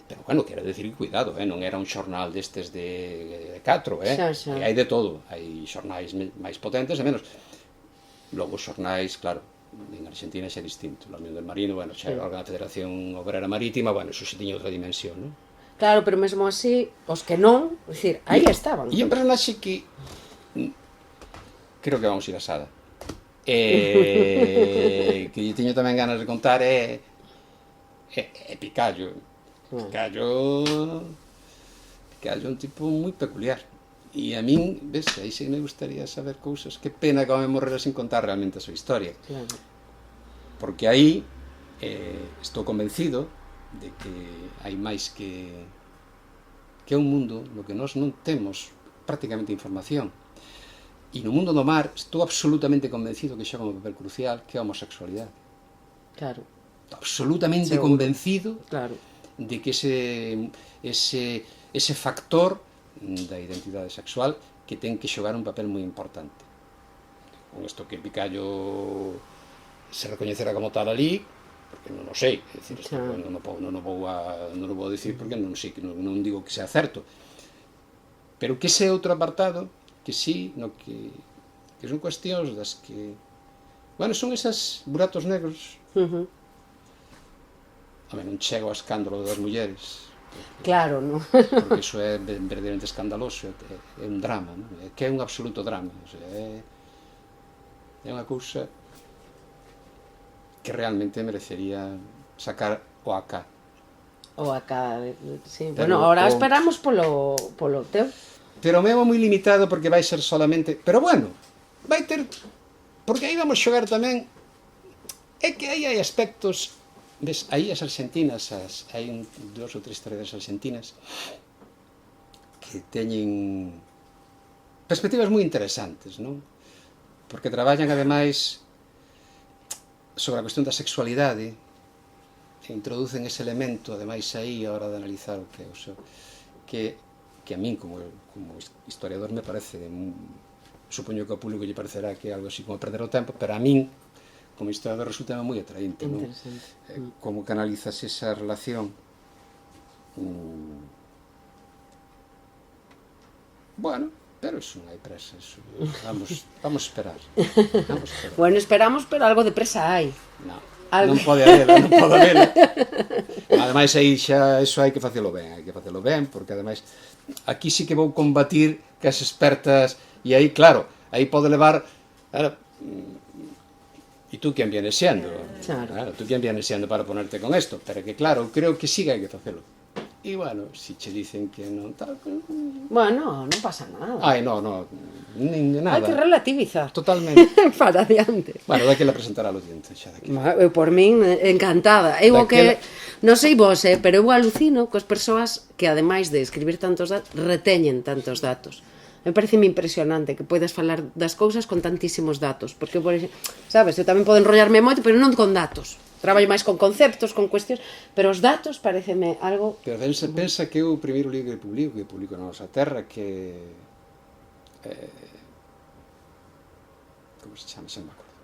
pero, bueno, quero decir que cuidado, non era un xornal destes de 4, e hai de todo, hai xornais máis potentes e menos. Logo, os xornais, claro, en Argentina xa é distinto, la Unión del Marino, bueno, xa era a Federación Obrera Marítima, bueno, eso xa tiña outra dimensión, non? Claro, pero mesmo así, os que non, é dicir, aí estaban. E un personaxe que creo que vamos ir a Sada, que teño tamén ganas de contar, é Picallo. Picallo é un tipo moi peculiar. E a min, ves, aí sí me gustaría saber cousas. Que pena que home morrera sin contar realmente a súa historia. Claro. Porque aí estou convencido de que hai máis que é un mundo no que nós non temos prácticamente información. E no mundo do mar estou absolutamente convencido que xoga un papel crucial, que é a homosexualidade. Claro. Estou absolutamente convencido de que ese factor da identidade sexual que ten que xogar un papel moi importante. Con isto que Picallo se recoñecerá como tal ali, porque non o sei, é dicir, non o vou dicir porque non sei, non digo que sea certo, pero que ese outro apartado, que sí, no que son cuestións das que, bueno, son esas buratos negros. Home, non chego ao escándalo das mulleres. Claro, non? Porque iso é verdadeiramente escandaloso, é un drama, non? É que é un absoluto drama, é unha cousa que realmente merecería sacar o AK. O AK, sí. Bueno, ahora esperamos polo teu. Pero me é moi limitado porque vai ser solamente... Pero bueno, vai ter... Porque aí vamos xogar tamén... É que aí hai aspectos... Ves, aí as argentinas, hai 2 ou 3 historias argentinas que teñen perspectivas moi interesantes, non? Porque traballan, ademais, sobre a cuestión da sexualidade, e introducen ese elemento, ademais, aí, a hora de analizar o que é o seu, que a min, como historiador, me parece, supoño que ao público lle parecerá que é algo así como perder o tempo, pero a min, como historiador, resulta moi atraente, non? Como canalizas esa relación. Bueno, pero iso non hai presa, iso. Vamos esperar. Bueno, esperamos, pero algo de presa hai. Non pode habela. Ademais, aí xa, iso hai que facelo ben, porque ademais, aquí sí que vou combatir que as expertas, e aí, claro, aí pode levar... E tú quen vienes sendo? Claro, tú quen vienes sendo para ponerte con esto? Pero que claro, creo que sí que hai que facelo. E bueno, se che dicen que non tal... Bueno, non pasa nada. Ai, non, nada. Hai que relativizar. Totalmente. Para adiante. Bueno, daquela presentará a audiencia xa daqui. Eu, por min, encantada. Eu o que... Non sei vos, pero eu alucino coas persoas que, ademais de escribir tantos datos, reteñen tantos datos. Me parece impresionante que podes falar das cousas con tantísimos datos, porque, por exemplo, sabes, eu tamén podo enrollarme moito, pero non con datos. Traballo máis con conceptos, con cuestións, pero os datos pareceme algo... Pero pensa que o primeiro libro que publico na nosa terra, que... como se chama? Xa me acordo.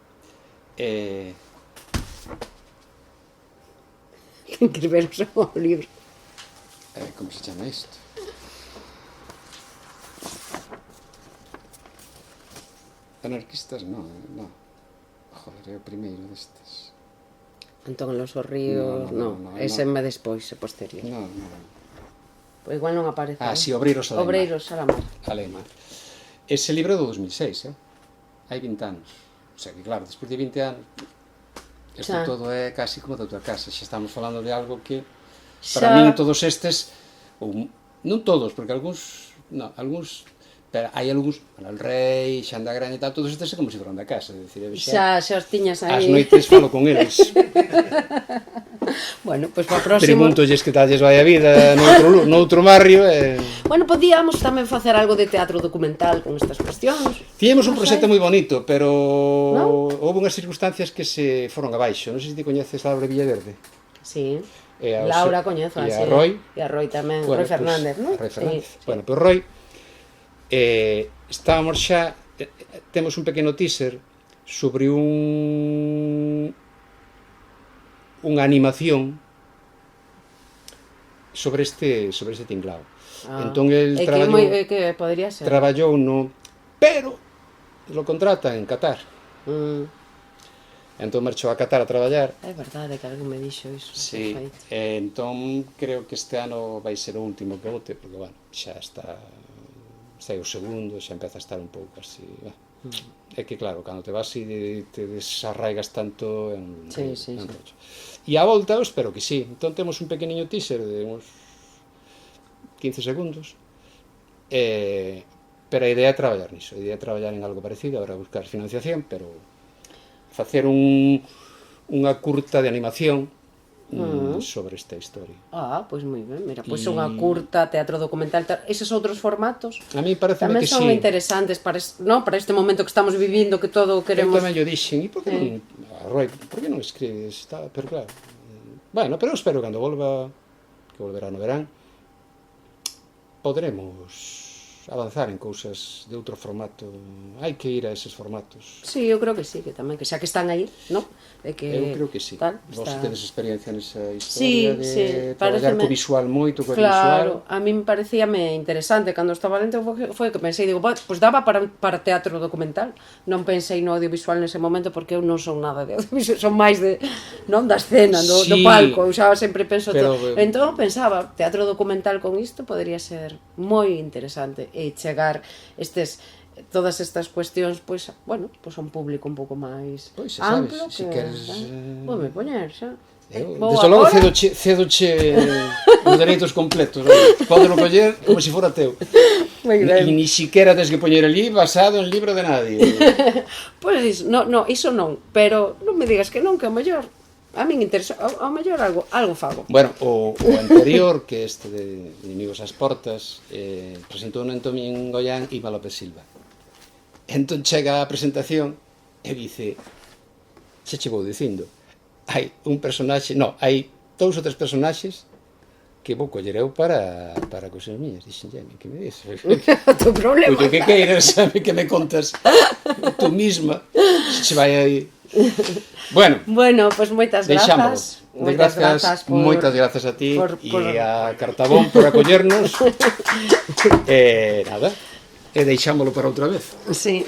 Que escriber o libro. Como se chama isto? Anarquistas, non. Joder, é o primeiro destes. Antón Alonso Ríos, non. Ese é despois, é posterior. Non. Pois igual non aparece. Si, Obreiros a la Mar. Obreiros a la Mar. Ese libro é do 2006, hai 20 anos. O sea que, claro, despois de 20 anos, isto todo é casi como da tua casa. Xa estamos falando de algo que, para min, todos estes, non todos, porque algúns, pero hai algúns, Manuel Rey, Xan da Graña e tal, todos estes é como se foran da casa, xa os tiñas aí. As noites falo con eles. Bueno, pois para o próximo... Preguntolles que talles vai a vida noutro barrio e... Bueno, podíamos tamén facer algo de teatro documental con estas cuestións. Tiñemos un proxecto moi bonito, pero houve unhas circunstancias que se foron abaixo. Non sei se ti coñeces Laura Villaverde. Sí. Laura coñezo, e a Roy. E a Roy tamén, Roy Fernández, non? Roy Fernández. Bueno, pois Roy, estábamos xa, temos un pequeno teaser sobre un unha animación sobre este tinglao. Entón, el que podría ser. traballou no... Pero, lo contratan en Qatar. Entón, marchou a Qatar a traballar. É verdade que algo me dixo iso. Sí, entón, creo que este ano vai ser o último que bote, porque, bueno, xa está... Sei o segundo, xa empeza a estar un pouco así... É que, claro, cando te vas e te desarraigas tanto en rollo. E a volta, eu espero que sí. Entón, temos un pequeniño teaser de uns 15 segundos, pero a idea é traballar niso, a idea é traballar en algo parecido, ahora buscar financiación, pero facer unha curta de animación sobre esta historia. Pois moi ben, mira, pois unha curta, teatro documental, eses outros formatos a mí pareceme tamén que son sí. interesantes para este momento que estamos vivindo, que todo queremos... Eu tamén yo dixen, e por que non, Roy, por que non escribes? Pero claro, bueno, pero eu espero cando volva, que volverá no verán, poderemos avanzar en cousas de outro formato. Hai que ir a eses formatos. Sí, eu creo que sí, que tamén, que xa que están aí, non? Eu creo que sí. Vos tedes experiencia nesa historia de traballar co visual moito, co visual. Claro, a mí me parecíame interesante. Cando estaba dentro foi que pensei, digo, pois daba para teatro documental. Non pensei no audiovisual nese momento porque eu non son nada de audiovisual, son máis de, non da escena, do palco. Eu xa sempre penso... Entón pensaba, teatro documental con isto podría ser moi interesante e chegar todas estas cuestións, pois, bueno, pois a un público un pouco máis amplo. Pois, sabes, se queres... Voume poñer, xa. Desde logo cedoche os dereitos completos, pódelo coller como se fora teu. E ni siquiera tens que poñer ali basado en libro de nadie. Pois, iso non, pero non me digas que non, que ao mellor a min interesa, ao mellor algo fago. Bueno, o anterior, que este de Inimigos ás Portas, presentou un Tomín Goián e Ima López Silva. Entón chega a presentación e dice, xa che vou dicindo, hai un personaxe, hai 2 ou 3 personaxes que vou coller eu para cousas miñas. Dixen, que me dices? O teu problema. O que queiras, sabe, que me contas tú misma, se vai aí. Bueno, pois moitas grazas. Moitas grazas a ti e a Cartabón por acollernos. Nada, e deixámolo para outra vez. Sí.